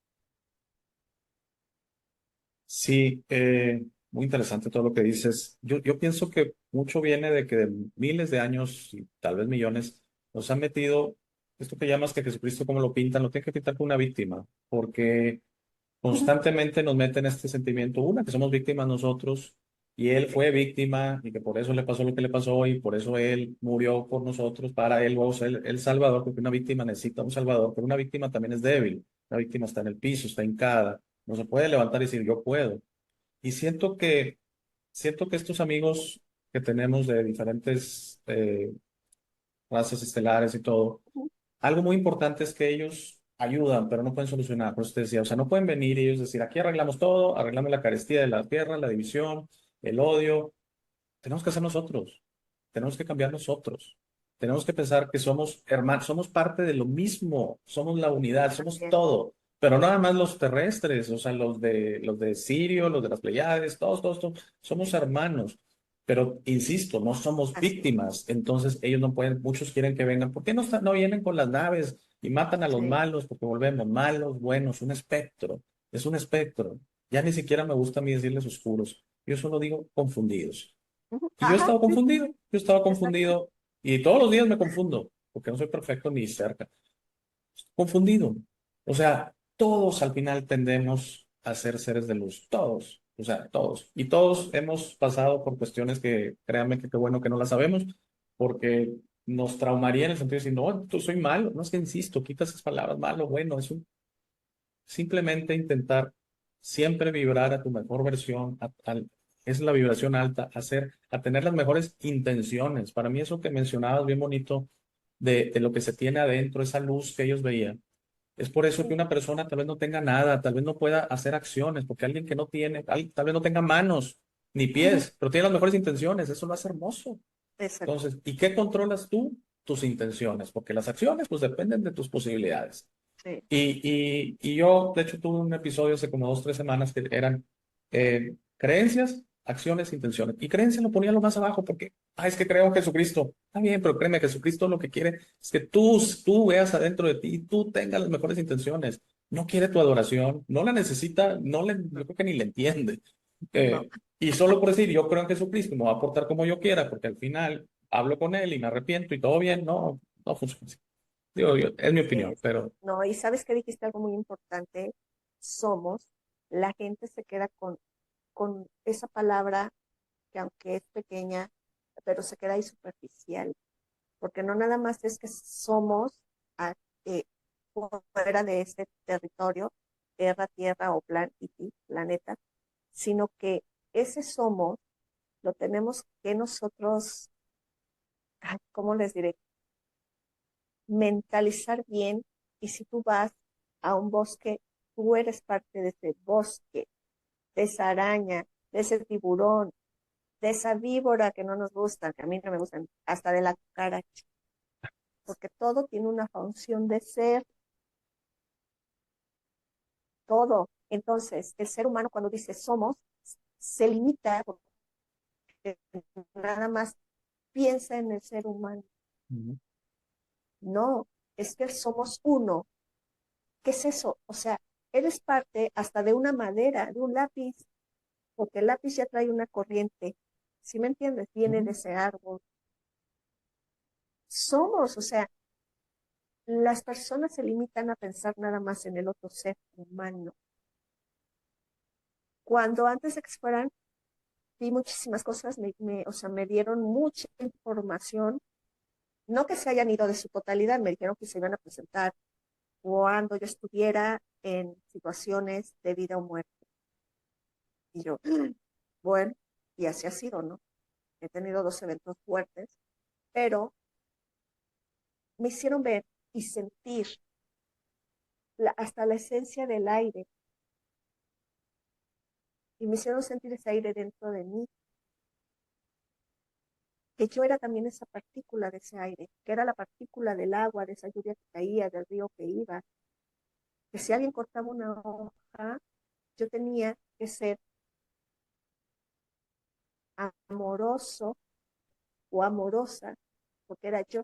Sí, muy interesante todo lo que dices. Yo pienso que mucho viene de que de miles de años y tal vez millones nos han metido esto que llamas que Jesucristo como lo pintan, lo tienen que pintar como una víctima, porque constantemente nos meten este sentimiento, una, que somos víctimas nosotros, y él fue víctima, y que por eso le pasó lo que le pasó, y por eso él murió por nosotros, para él luego ser el Salvador, porque una víctima necesita un Salvador, pero una víctima también es débil, una víctima está en el piso, está hincada, no se puede levantar y decir yo puedo. Y siento que estos amigos que tenemos de diferentes razas estelares y todo, algo muy importante es que ellos ayudan, pero no pueden solucionar. Por eso te decía, o sea, no pueden venir y ellos decir, aquí arreglamos todo, arreglamos la carestía de la tierra, la división, el odio. Tenemos que hacer nosotros, tenemos que cambiar nosotros. Tenemos que pensar que somos hermanos, somos parte de lo mismo, somos la unidad, Así somos es, todo. Pero no nada más los terrestres, o sea, los de Sirio, los de las Pleiades, todos, somos hermanos. Pero insisto, no somos así es. víctimas, entonces ellos no pueden, muchos quieren que vengan. ¿Por qué no vienen con las naves y matan a los Sí. malos? Porque volvemos malos, buenos, un espectro, es un espectro. Ya ni siquiera me gusta a mí decirles oscuros, yo solo digo confundidos. Ujú. Y yo Ajá, sí, yo estaba exacto. confundido y todos los días me confundo, porque no soy perfecto ni cerca. Confundido. O sea, todos al final tendemos a ser seres de luz, todos, o sea, todos. Y todos hemos pasado por cuestiones que, créanme que qué bueno que no las sabemos, porque nos traumaría en el sentido de decir, no, tú soy malo, no es que insisto, quita esas palabras, malo, bueno, simplemente intentar siempre vibrar a tu mejor versión, es la vibración alta, a tener las mejores intenciones. Para mí eso que mencionabas bien bonito de lo que se tiene adentro, esa luz que ellos veían. Es por eso que Sí, una persona tal vez no tenga nada, tal vez no pueda hacer acciones, porque alguien que no tiene, tal vez no tenga manos ni ujú, pies, pero tiene las mejores intenciones, eso lo hace hermoso. exacto. Entonces, ¿y qué controlas tú? Tus intenciones, porque las acciones pues dependen de tus posibilidades. Sí. Y yo, de hecho, tuve un episodio hace como 2, 3 semanas que eran creencias, acciones, intenciones. Y creencias lo ponía lo más abajo porque, es que creo en Jesucristo. Está bien, pero créeme, Jesucristo lo que quiere es que tú veas adentro de ti y tú tengas las mejores intenciones. No quiere tu adoración, no la necesita, yo creo que ni le entiende. No, Y solo por decir, yo creo en Jesucristo, me va a portar como yo quiera, porque al final hablo con él y me arrepiento y todo bien, no funciona así. Digo, es mi así opinión, es. pero No, y sabes que dijiste algo muy importante. Somos, la gente se queda con esa palabra que aunque es pequeña, pero se queda ahí superficial. Porque no nada más es que somos a- eh, fuera de este territorio, tierra o planeta, sino que ese somos lo tenemos que nosotros, ay, ¿cómo les diré? Mentalizar bien. Y si tú vas a un bosque, tú eres parte de ese bosque, de esa araña, de ese tiburón, de esa víbora que no nos gusta, que a mí no me gustan, hasta de la cucaracha, porque todo tiene una función de ser, todo. Entonces, el ser humano cuando dice somos, se limita porque nada más piensa en el ser humano. Ujú. No, es que somos uno. ¿Qué es eso? O sea, eres parte hasta de una madera, de un lápiz, porque el lápiz ya trae una corriente. ¿Sí me entiendes? Viene de Ujú. ese árbol. Somos, o sea, las personas se limitan a pensar nada más en el otro ser humano. Cuando antes de que se fueran, vi muchísimas cosas, o sea, me dieron mucha información, no que se hayan ido de su totalidad, me dijeron que se iban a presentar cuando yo estuviera en situaciones de vida o muerte. Y yo, bueno, y así ha sido, ¿no? He tenido dos eventos fuertes, pero me hicieron ver y sentir hasta la esencia del aire, y me hicieron sentir ese aire dentro de mí, que yo era también esa partícula de ese aire, que era la partícula del agua, de esa lluvia que caía, del río que iba, que si alguien cortaba una hoja, yo tenía que ser amoroso o amorosa, porque era yo,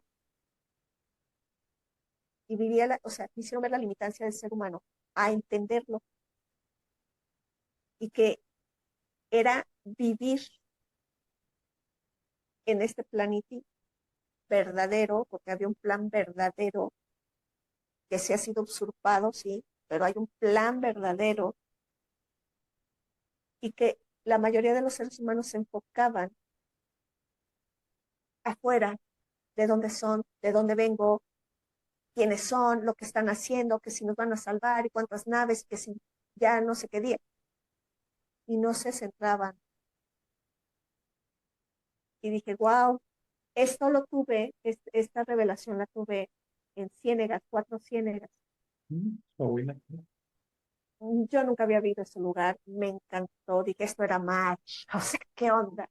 y vivía, o sea, me hicieron ver la limitancia del ser humano, a entenderlo, y que era vivir en este planeta verdadero, porque había un plan verdadero que se ha sido usurpado, sí, pero hay un plan verdadero, y que la mayoría de los seres humanos se enfocaban afuera, de dónde son, de dónde vengo, quiénes son, lo que están haciendo, que si nos van a salvar y cuántas naves, que si ya no sé qué día, y no se centraban. Y dije, wow, esto lo tuve, esta revelación la tuve en Ciénegas, Cuatro Ciénegas. Coahuila. Yo nunca había visto ese lugar, me encantó, dije, esto era match, o sea, ¿qué onda?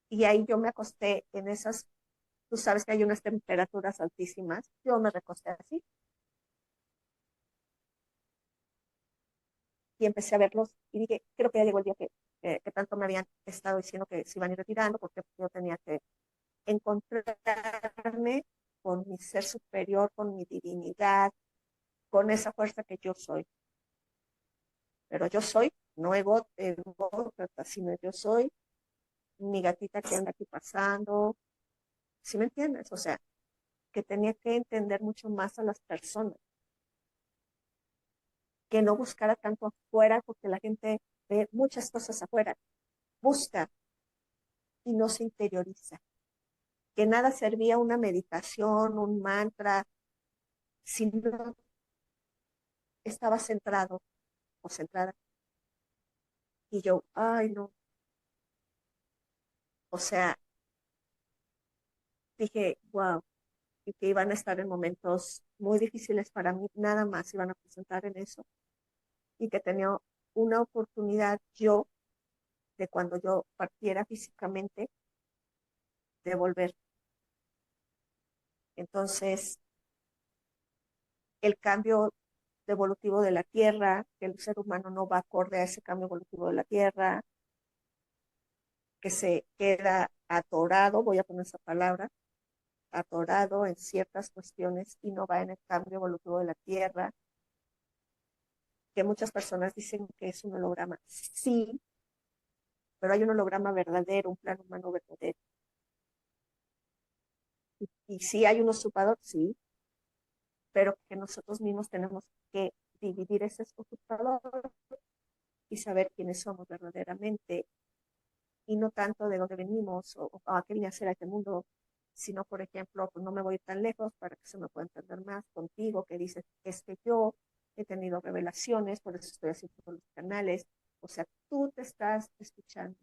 Y ahí yo me acosté en esas, tú sabes que hay unas temperaturas altísimas, yo me recosté así y empecé a verlos y dije, creo que ya llegó el día que tanto me habían estado diciendo que se iban a ir retirando porque yo tenía que encontrarme con mi ser superior, con mi divinidad, con esa fuerza que yo soy. Pero yo soy, no ego, sino yo soy mi gatita que anda aquí pasando, ¿sí me entiendes? O sea, que tenía que entender mucho más a las personas, que no buscara tanto afuera, porque la gente ve muchas cosas afuera, busca y no se interioriza, que nada servía una meditación, un mantra, si no estaba centrado o centrada. Y yo, ay, no, o sea, dije, wow, y que iban a estar en momentos muy difíciles para mí, nada más iban a presentar en eso, y que tenía una oportunidad yo de cuando yo partiera físicamente de volver. Entonces, el cambio evolutivo de la Tierra, que el ser humano no va acorde a ese cambio evolutivo de la Tierra, que se queda atorado, voy a poner esa palabra, atorado en ciertas cuestiones y no va en el cambio evolutivo de la Tierra, que muchas personas dicen que es un holograma. Sí, pero hay un holograma verdadero, un plan humano verdadero. Y sí hay un usurpador, sí, pero que nosotros mismos tenemos que dividir ese usurpador y saber quiénes somos verdaderamente, y no tanto de dónde venimos o a qué vine a hacer a este mundo, sino, por ejemplo, pues no me voy tan lejos para que se me pueda entender más contigo, que dices, es que yo he tenido revelaciones, por eso estoy haciendo los canales, o sea, tú te estás escuchando,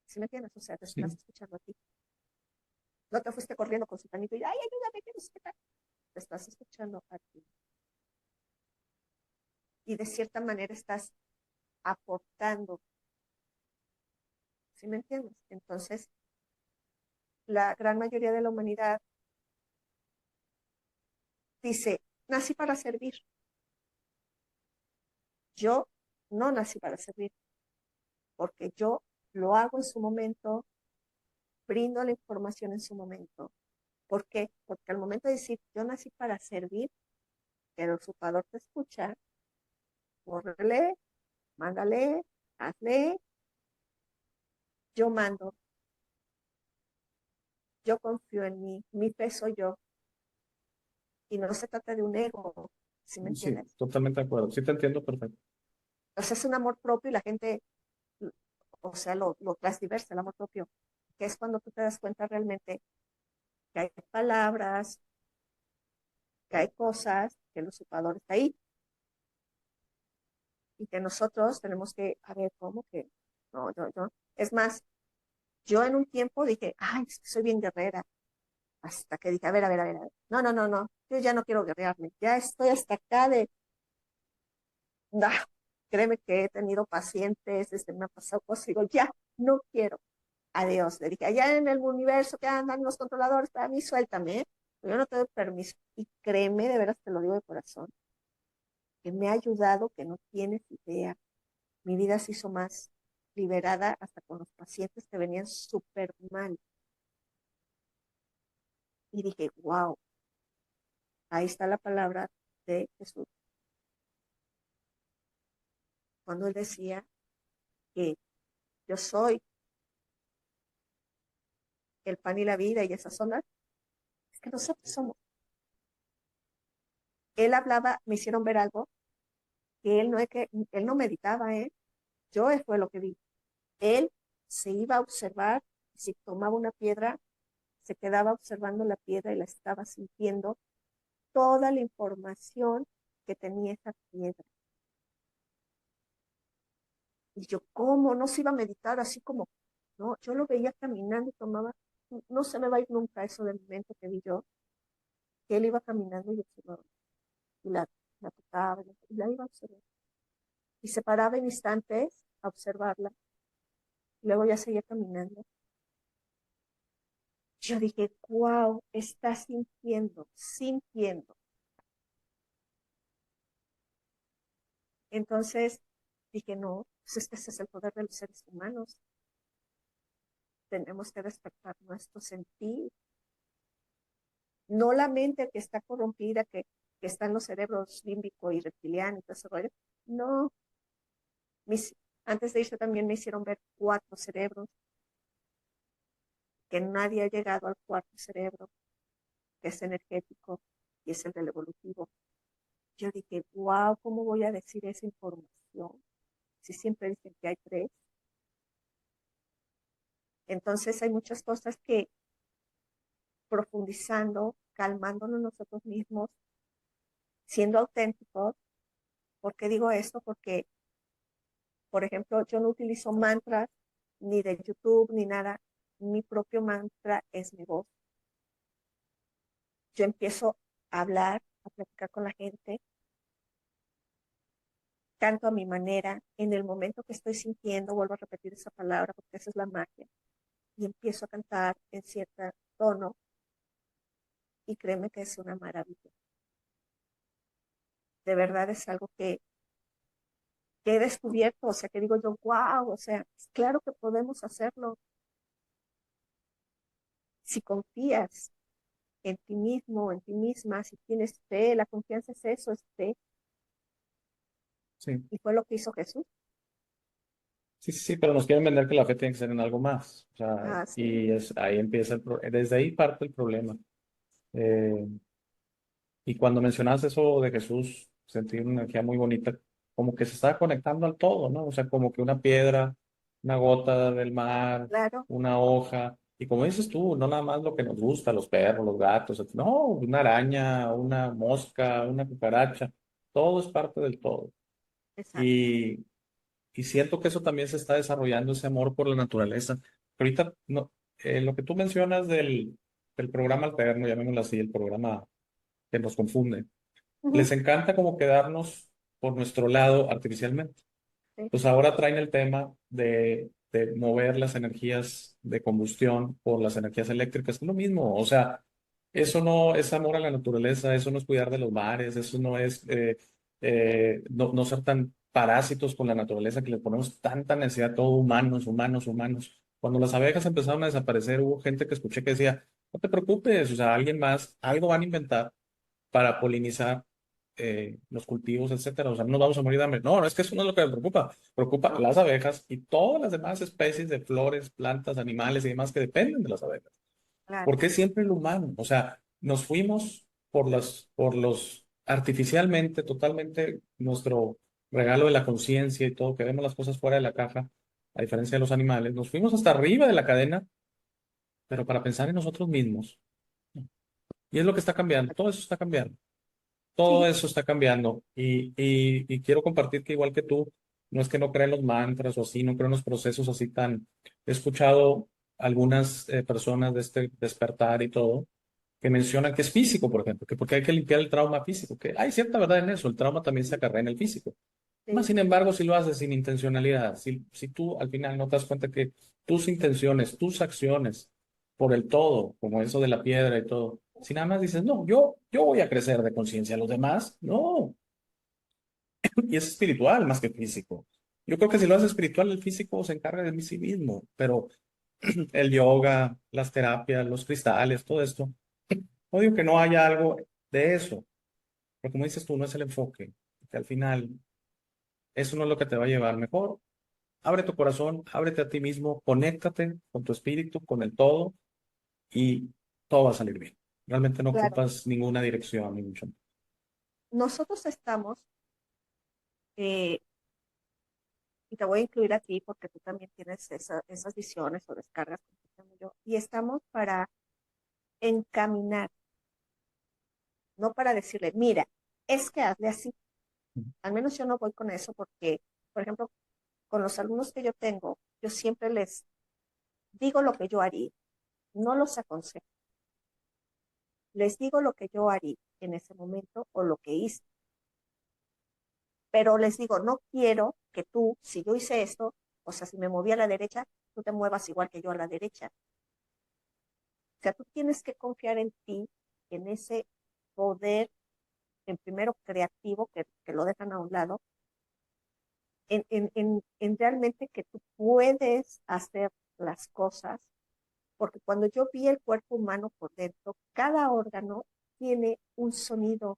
¿sí me entiendes? O sea, te estás Sí. escuchando a ti. No te fuiste corriendo con su panito y, ay, ayúdame, que no sé qué tal. Te estás escuchando a ti. Y de cierta manera estás aportando, ¿sí me entiendes? Entonces, la gran mayoría de la humanidad dice, nací para servir. Yo no nací para servir, porque yo lo hago en su momento, brindo la información en su momento. ¿Por qué? Porque al momento de decir, yo nací para servir, el usurpador te escucha, córrele, mándale, hazle, yo mando, yo confío en mí, mi fe soy yo, y no se trata de un ego, ¿sí me Sí, entiendes? totalmente de acuerdo. Sí, te entiendo perfecto. O sea, es un amor propio y la gente, o sea, lo transdiversa, el amor propio, que es cuando tú te das cuenta realmente que hay palabras, que hay cosas, que el usurpador está ahí, y que nosotros tenemos que, a ver, ¿cómo que? No, yo. Es más, yo en un tiempo dije, ay, es que soy bien guerrera, hasta que dije, a ver. No, no, no, no, yo ya no quiero guerrearme, ya estoy hasta acá de, nah, créeme que he tenido pacientes, me ha pasado cosas, digo, ya, no quiero. Adiós, le dije, allá en el universo que andan los controladores, para mí suéltame, ¿eh? Yo no te doy permiso. Y créeme, de veras te lo digo de corazón, que me ha ayudado, que no tienes idea. Mi vida se hizo más liberada hasta con los pacientes que venían súper mal. Y dije, wow, ahí está la palabra de Jesús. Cuando él decía que yo soy el pan y la vida y esas son las, es que nosotros somos. Él hablaba, me hicieron ver algo que él no meditaba, ¿eh? Yo fue lo que vi. Él se iba a observar, si tomaba una piedra, se quedaba observando la piedra y la estaba sintiendo toda la información que tenía esa piedra. Y yo, ¿cómo? No se iba a meditar así como, no, yo lo veía caminando y tomaba, no se me va a ir nunca eso del momento que vi yo, que él iba caminando y observaba, y la tocaba, y la iba a observar. Y se paraba en instantes a observarla, y luego ya seguía caminando. Yo dije, wow, está sintiendo, sintiendo. Entonces dije, no, pues es que ese es el poder de los seres humanos. Tenemos que despertar nuestro sentir. No la mente que está corrompida, que está en los cerebros límbico y reptiliano y todo ese rollo. No, mis, antes de irse también me hicieron ver cuatro cerebros, que nadie ha llegado al cuarto cerebro, que es energético y es el del evolutivo. Yo dije, wow, ¿cómo voy a decir esa información? Si siempre dicen que hay tres. Entonces hay muchas cosas que profundizando, calmándonos nosotros mismos, siendo auténticos. ¿Por qué digo esto? Porque, por ejemplo, yo no utilizo mantras ni de YouTube ni nada. Mi propio mantra es mi voz. Yo empiezo a hablar, a platicar con la gente, canto a mi manera, en el momento que estoy sintiendo, vuelvo a repetir esa palabra porque esa es la magia, y empiezo a cantar en cierto tono y créeme que es una maravilla. De verdad es algo que he descubierto, o sea, que digo yo, wow, o sea, claro que podemos hacerlo si confías en ti mismo, en ti misma, si tienes fe, la confianza es eso, es fe, Sí. y fue lo que hizo Jesús. Sí, sí, sí, pero nos quieren vender que la fe tiene que ser en algo más. O sea, Ah, sí, y ahí empieza desde ahí parte el problema. Eh, y cuando mencionas eso de Jesús, sentí una energía muy bonita, como que se estaba conectando al todo, ¿no? O sea, como que una piedra, una gota del mar, claro, una hoja. Y como dices tú, no nada más lo que nos gusta, los perros, los gatos, no, una araña, una mosca, una cucaracha, todo es parte del todo. exacto. Y, y siento que eso también se está desarrollando, ese amor por la naturaleza. Ahorita, no, lo que tú mencionas del programa alterno, llamémoslo así, el programa que nos confunde, Ujú, les encanta como quedarnos por nuestro lado artificialmente. sí, pues ahora traen el tema de mover las energías de combustión por las energías eléctricas. Es lo mismo, o sea, eso no es amor a la naturaleza, eso no es cuidar de los mares, eso no es no ser tan parásitos con la naturaleza que le ponemos tanta necesidad a todo humanos, humanos, humanos. Cuando las abejas empezaron a desaparecer, hubo gente que escuché que decía, no te preocupes, o sea, alguien más, algo van a inventar para polinizar los cultivos, etcétera. O sea, no nos vamos a morir de hambre. No, no, es que eso no es lo que me preocupa. Preocupa no, las abejas y todas las demás especies de flores, plantas, animales y demás que dependen de las abejas. claro, ¿Por qué siempre el humano? O sea, nos fuimos por los, artificialmente, totalmente, nuestro regalo de la conciencia y todo, que vemos las cosas fuera de la caja, a diferencia de los animales, nos fuimos hasta arriba de la cadena, pero para pensar en nosotros mismos. Y es lo que está cambiando, todo eso está cambiando. Todo sí, eso está cambiando y quiero compartir que igual que tú, no es que no crea en los mantras o así, no creo en los procesos así tan... He escuchado algunas personas de este despertar y todo que mencionan que es físico, por ejemplo, que porque hay que limpiar el trauma físico, que hay cierta verdad en eso, el trauma también se acarrea en el físico. Más sí, sin embargo, si lo haces sin intencionalidad, si tú al final no te das cuenta que tus intenciones, tus acciones, por el todo, como eso de la piedra y todo, si nada más dices, no, yo voy a crecer de conciencia, los demás, no, y es espiritual más que físico. Yo creo que si lo haces espiritual, el físico se encarga de sí mismo, pero el yoga, las terapias, los cristales, todo esto, no digo que no haya algo de eso, pero como dices tú, no es el enfoque, que al final eso no es lo que te va a llevar mejor. Abre tu corazón, ábrete a ti mismo, conéctate con tu espíritu, con el todo y todo va a salir bien. Realmente no claro. ocupas ninguna dirección ni mucho. Nosotros estamos, eh, y te voy a incluir a ti porque tú también tienes esas visiones o descargas como tengo yo, y estamos para encaminar, no para decirle, mira, es que hazle así. Al menos yo no voy con eso porque, por ejemplo, con los alumnos que yo tengo, yo siempre les digo lo que yo haría, no los aconsejo, les digo lo que yo haría en ese momento o lo que hice, pero les digo, no quiero que tú, si yo hice esto, o sea, si me moví a la derecha, tú te muevas igual que yo a la derecha. O sea, tú tienes que confiar en ti, en ese poder, en primero creativo, que lo dejan a un lado, en realmente que tú puedes hacer las cosas, porque cuando yo vi el cuerpo humano por dentro, cada órgano tiene un sonido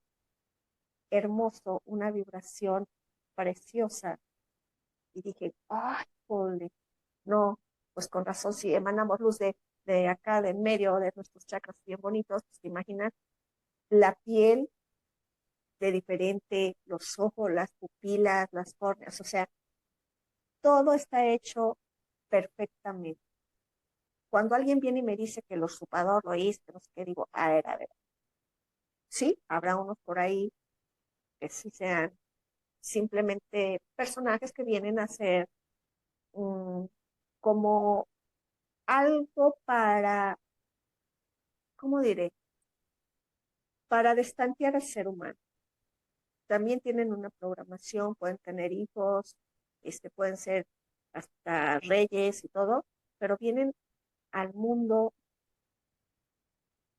hermoso, una vibración preciosa, y dije, ay, jole, no, pues con razón, si emanamos luz de acá, de en medio de nuestros chakras bien bonitos, pues te imaginas la piel de diferente, los ojos, las pupilas, las córneas, o sea, todo está hecho perfectamente. Cuando alguien viene y me dice que lo usurpador lo hice, no sé qué, digo, a ver, sí, habrá unos por ahí que sí sean simplemente personajes que vienen a ser um, como algo para, ¿cómo diré? Para destantear al ser humano. También tienen una programación, pueden tener hijos, pueden ser hasta reyes y todo, pero vienen al mundo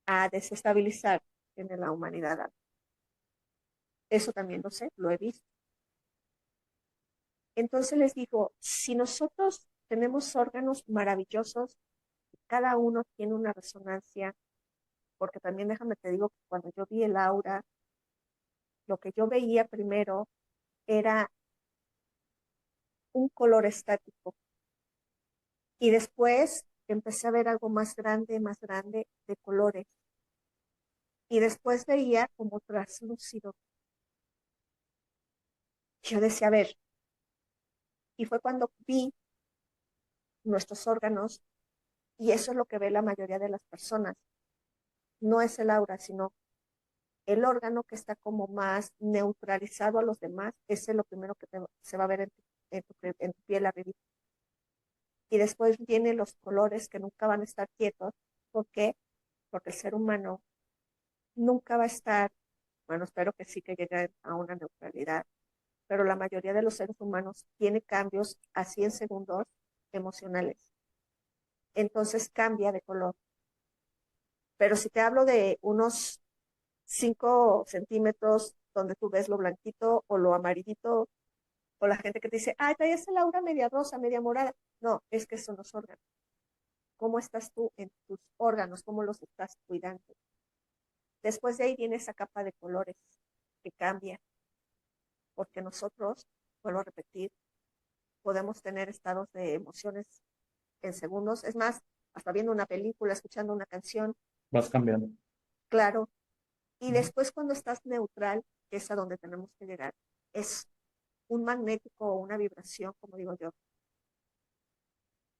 a desestabilizar en la humanidad. Eso también lo sé, lo he visto. Entonces les digo, si nosotros tenemos órganos maravillosos, cada uno tiene una resonancia, porque también déjame te digo que cuando yo vi el aura, lo que yo veía primero era un color estático y después empecé a ver algo más grande de colores y después veía como translúcido. Yo decía, a ver, y fue cuando vi nuestros órganos y eso es lo que ve la mayoría de las personas. No es el aura, sino el órgano que está como más neutralizado a los demás, ese es lo primero que se va a ver en tu piel arriba. Y después vienen los colores que nunca van a estar quietos. ¿Por qué? Porque el ser humano nunca va a estar, bueno, espero que sí que llegue a una neutralidad, pero la mayoría de los seres humanos tiene cambios así en segundos emocionales. Entonces cambia de color. Pero si te hablo de unos 5 centímetros donde tú ves lo blanquito o lo amarillito, o la gente que te dice, ay, traes el aura media rosa, media morada. No, es que son los órganos. ¿Cómo estás tú en tus órganos? ¿Cómo los estás cuidando? Después de ahí viene esa capa de colores que cambia, porque nosotros, vuelvo a repetir, podemos tener estados de emociones en segundos. Es más, hasta viendo una película, escuchando una canción, Vas cambiando. claro. Y Ujú. después cuando estás neutral, que es a donde tenemos que llegar, es un magnético o una vibración, como digo yo.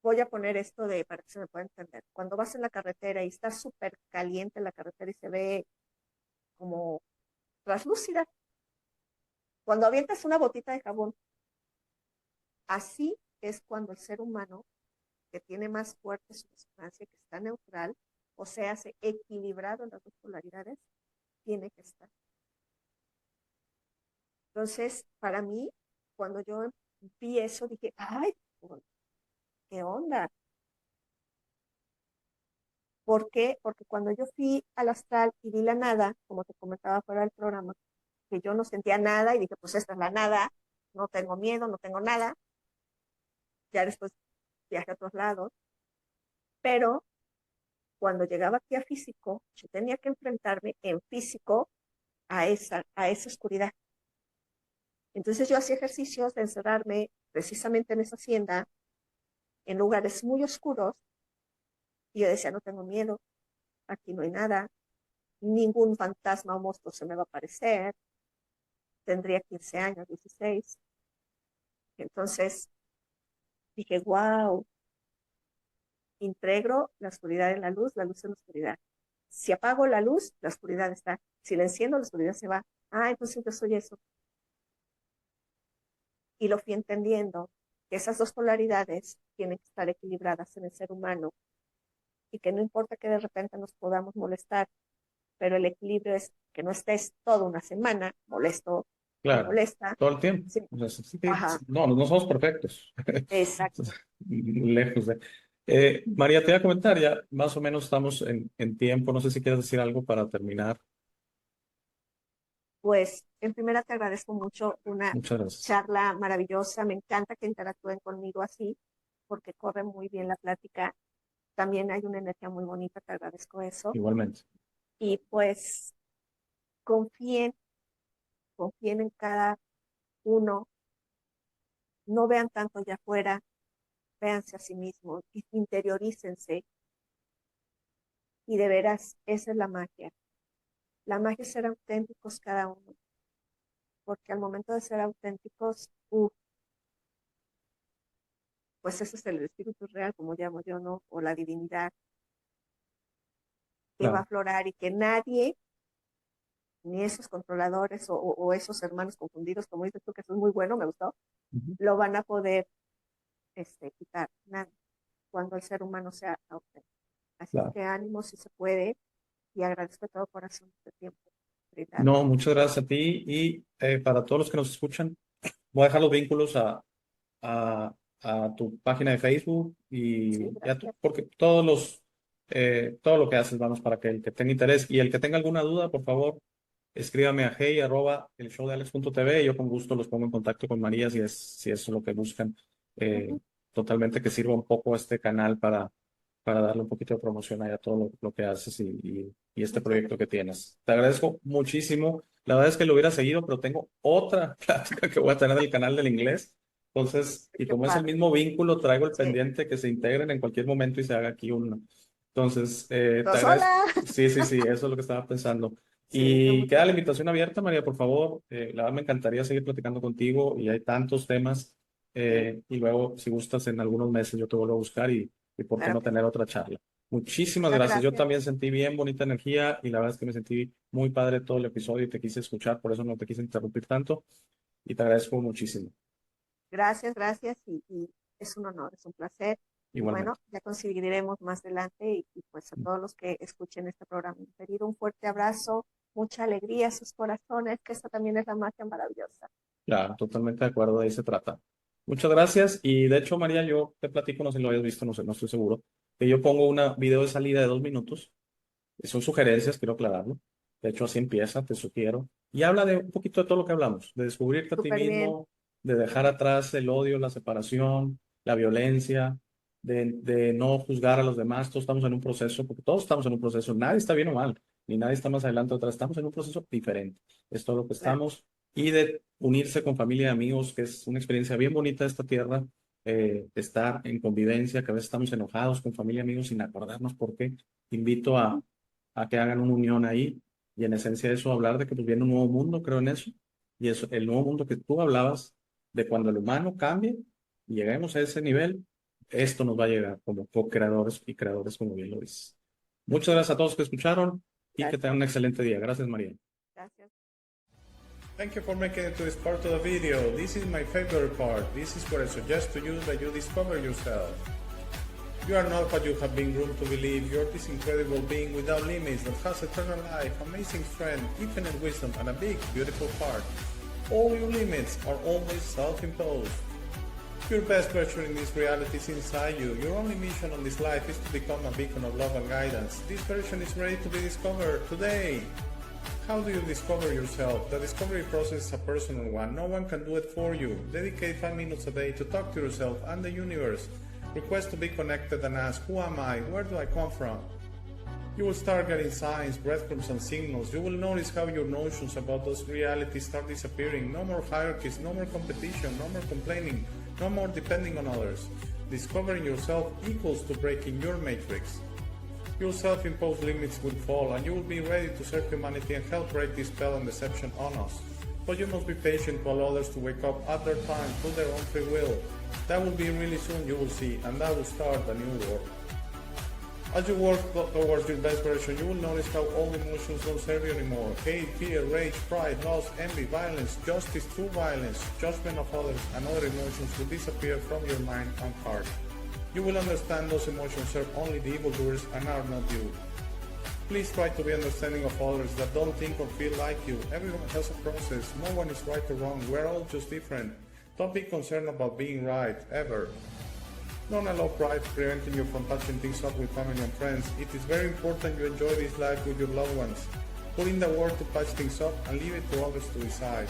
Voy a poner esto de para que se me pueda entender. Cuando vas en la carretera y está súper caliente la carretera y se ve como translúcida, cuando avientas una botita de jabón, así es cuando el ser humano, que tiene más fuerte su resonancia, que está neutral, o sea, se equilibrado en las dos polaridades, tiene que estar. Entonces, para mí, cuando yo vi eso, dije, ay, ¿qué onda? ¿Por qué? Porque cuando yo fui al astral y vi la nada, como te comentaba fuera del programa, que yo no sentía nada y dije, pues esta es la nada, no tengo miedo, no tengo nada, ya después viajé a otros lados, pero cuando llegaba aquí a físico, yo tenía que enfrentarme en físico a esa oscuridad. Entonces yo hacía ejercicios de encerrarme precisamente en esa hacienda, en lugares muy oscuros, y yo decía, no tengo miedo, aquí no hay nada, ningún fantasma o monstruo se me va a aparecer, tendría 15 años, 16. Entonces dije, wow, integro la oscuridad en la luz en la oscuridad. Si apago la luz, la oscuridad está. Si la enciendo, la oscuridad se va. Ah, entonces yo soy eso. Y lo fui entendiendo, que esas dos polaridades tienen que estar equilibradas en el ser humano y que no importa que de repente nos podamos molestar, pero el equilibrio es que no estés toda una semana molesto o Claro, molesta. todo el tiempo. Sí. O sea, sí, Ajá, no, no somos perfectos. exacto. Lejos de. María, te voy a comentar, ya más o menos estamos en tiempo. No sé si quieres decir algo para terminar. Pues en primera te agradezco mucho una Muchas gracias. charla maravillosa. Me encanta que interactúen conmigo así, porque corre muy bien la plática. También hay una energía muy bonita, te agradezco eso. Igualmente. Y pues confíen, confíen en cada uno, no vean tanto allá afuera, véanse a sí mismos, interiorícense y de veras, esa es la magia. La magia es ser auténticos cada uno, porque al momento de ser auténticos, pues ese es el espíritu real, como llamo yo, ¿no? O la divinidad que va a Claro. aflorar y que nadie, ni esos controladores o esos hermanos confundidos, como dices tú, que eso es muy bueno, me gustó, Ujú. lo van a poder quitar, nada, cuando el ser humano sea auténtico. Así es Claro. que ánimo si se puede y agradezco de todo corazón este tiempo brindado. No, muchas gracias a ti y para todos los que nos escuchan, voy a dejar los vínculos a, a tu página de Facebook Sí, y gracias. porque todo lo que haces, vamos, para que el que tenga interés y el que tenga alguna duda, por favor, escríbame a hey@elshowdealex.tv y yo con gusto los pongo en contacto con María si es lo que buscan. Eh, Ujú. Totalmente que sirva un poco este canal para darle un poquito de promoción a todo lo que haces y este Muchas proyecto gracias. que tienes. Te agradezco muchísimo. La verdad es que lo hubiera seguido, pero tengo otra plática que voy a tener del canal del inglés. Entonces, y Qué como es el padre. mismo vínculo, traigo el Sí. pendiente que se integren en cualquier momento y se haga aquí uno. Entonces, te Pues agradezco. hola. Sí, sí, sí, eso es lo que estaba pensando. Sí, con Y mucho queda la gusto. invitación abierta, María, por favor. La verdad me encantaría seguir platicando contigo y hay tantos temas. Sí, Y luego, si gustas, en algunos meses yo te vuelvo a buscar y por qué claro no que tener sí. otra charla. Muchísimas Muchas gracias. Yo gracias. también sentí bien bonita energía y la verdad es que me sentí muy padre todo el episodio y te quise escuchar, por eso no te quise interrumpir tanto y te agradezco muchísimo. Gracias, gracias y es un honor, es un placer. Y bueno, Igualmente. ya conseguiremos más adelante y pues a todos los que escuchen este programa, pedir un fuerte abrazo, mucha alegría a sus corazones, que esta también es la magia maravillosa. Claro, totalmente de acuerdo, de ahí se trata. Muchas gracias. Y de hecho, María, yo te platico, no sé si lo hayas visto, no sé, no estoy seguro, que yo pongo una video de salida de 2 minutos. Son sugerencias, quiero aclararlo. De hecho, así empieza, te sugiero. Y habla de un poquito de todo lo que hablamos, de descubrirte a ti Súper bien. mismo, de dejar atrás el odio, la separación, la violencia, de no juzgar a los demás. Todos estamos en un proceso, porque todos estamos en un proceso. Nadie está bien o mal, ni nadie está más adelante o atrás. Estamos en un proceso diferente. Es todo lo que Claro. estamos. Y de unirse con familia y amigos, que es una experiencia bien bonita de esta tierra. Estar en convivencia, que a veces estamos enojados con familia y amigos sin acordarnos por qué. Invito a que hagan una unión ahí y en esencia eso hablar de que pues viene un nuevo mundo, creo en eso, y eso, el nuevo mundo que tú hablabas de cuando el humano cambie y lleguemos a ese nivel, esto nos va a llegar como co-creadores y creadores, como bien lo dices. Muchas gracias a todos que escucharon y que Gracias. tengan un excelente día. Gracias, María. Gracias. Thank you for making it to this part of the video. This is my favorite part. This is where I suggest to you that you discover yourself. You are not what you have been groomed to believe. You're this incredible being without limits that has eternal life, amazing strength, infinite wisdom, and a big, beautiful heart. All your limits are always self-imposed. Your best version in this reality is inside you. Your only mission on this life is to become a beacon of love and guidance. This version is ready to be discovered today. How do you discover yourself? The discovery process is a personal one. No one can do it for you. Dedicate 5 minutes a day to talk to yourself and the universe. Request to be connected and ask, who am I? Where do I come from? You will start getting signs, breadcrumbs, and signals. You will notice how your notions about those realities start disappearing. No more hierarchies, no more competition, no more complaining, no more depending on others. Discovering yourself equals to breaking your matrix. Your self-imposed limits will fall, and you will be ready to serve humanity and help break this spell and deception on us. But you must be patient to allow others to wake up at their time through their own free will. That will be really soon, you will see, and that will start a new world. As you work towards your best version, you will notice how all emotions don't serve you anymore. Hate, fear, rage, pride, loss, envy, violence, justice, true violence, judgment of others, and other emotions will disappear from your mind and heart. You will understand those emotions serve only the evildoers and are not you. Please try to be understanding of others that don't think or feel like you. Everyone has a process. No one is right or wrong. We're all just different. Don't be concerned about being right, ever. Don't allow pride preventing you from touching things up with family and friends. It is very important you enjoy this life with your loved ones. Put in the work to patch things up and leave it to others to decide.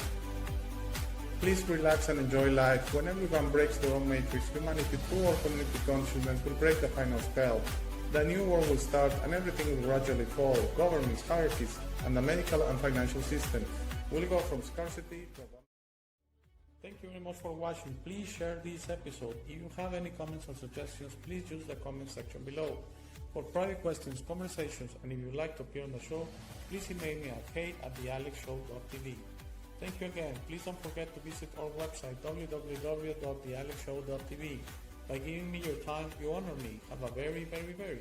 Please relax and enjoy life. When everyone breaks their own matrix, humanity through our community consciousness will break the final spell. The new world will start and everything will gradually fall. Governments, hierarchies, and the medical and financial system will go from scarcity to abundance. Thank you very much for watching. Please share this episode. If you have any comments or suggestions, please use the comment section below. For private questions, conversations, and if you'd like to appear on the show, please email me at hey@thealexshow.tv. Thank you again. Please don't forget to visit our website www.thealexshow.tv. By giving me your time, you honor me. Have a very, very, very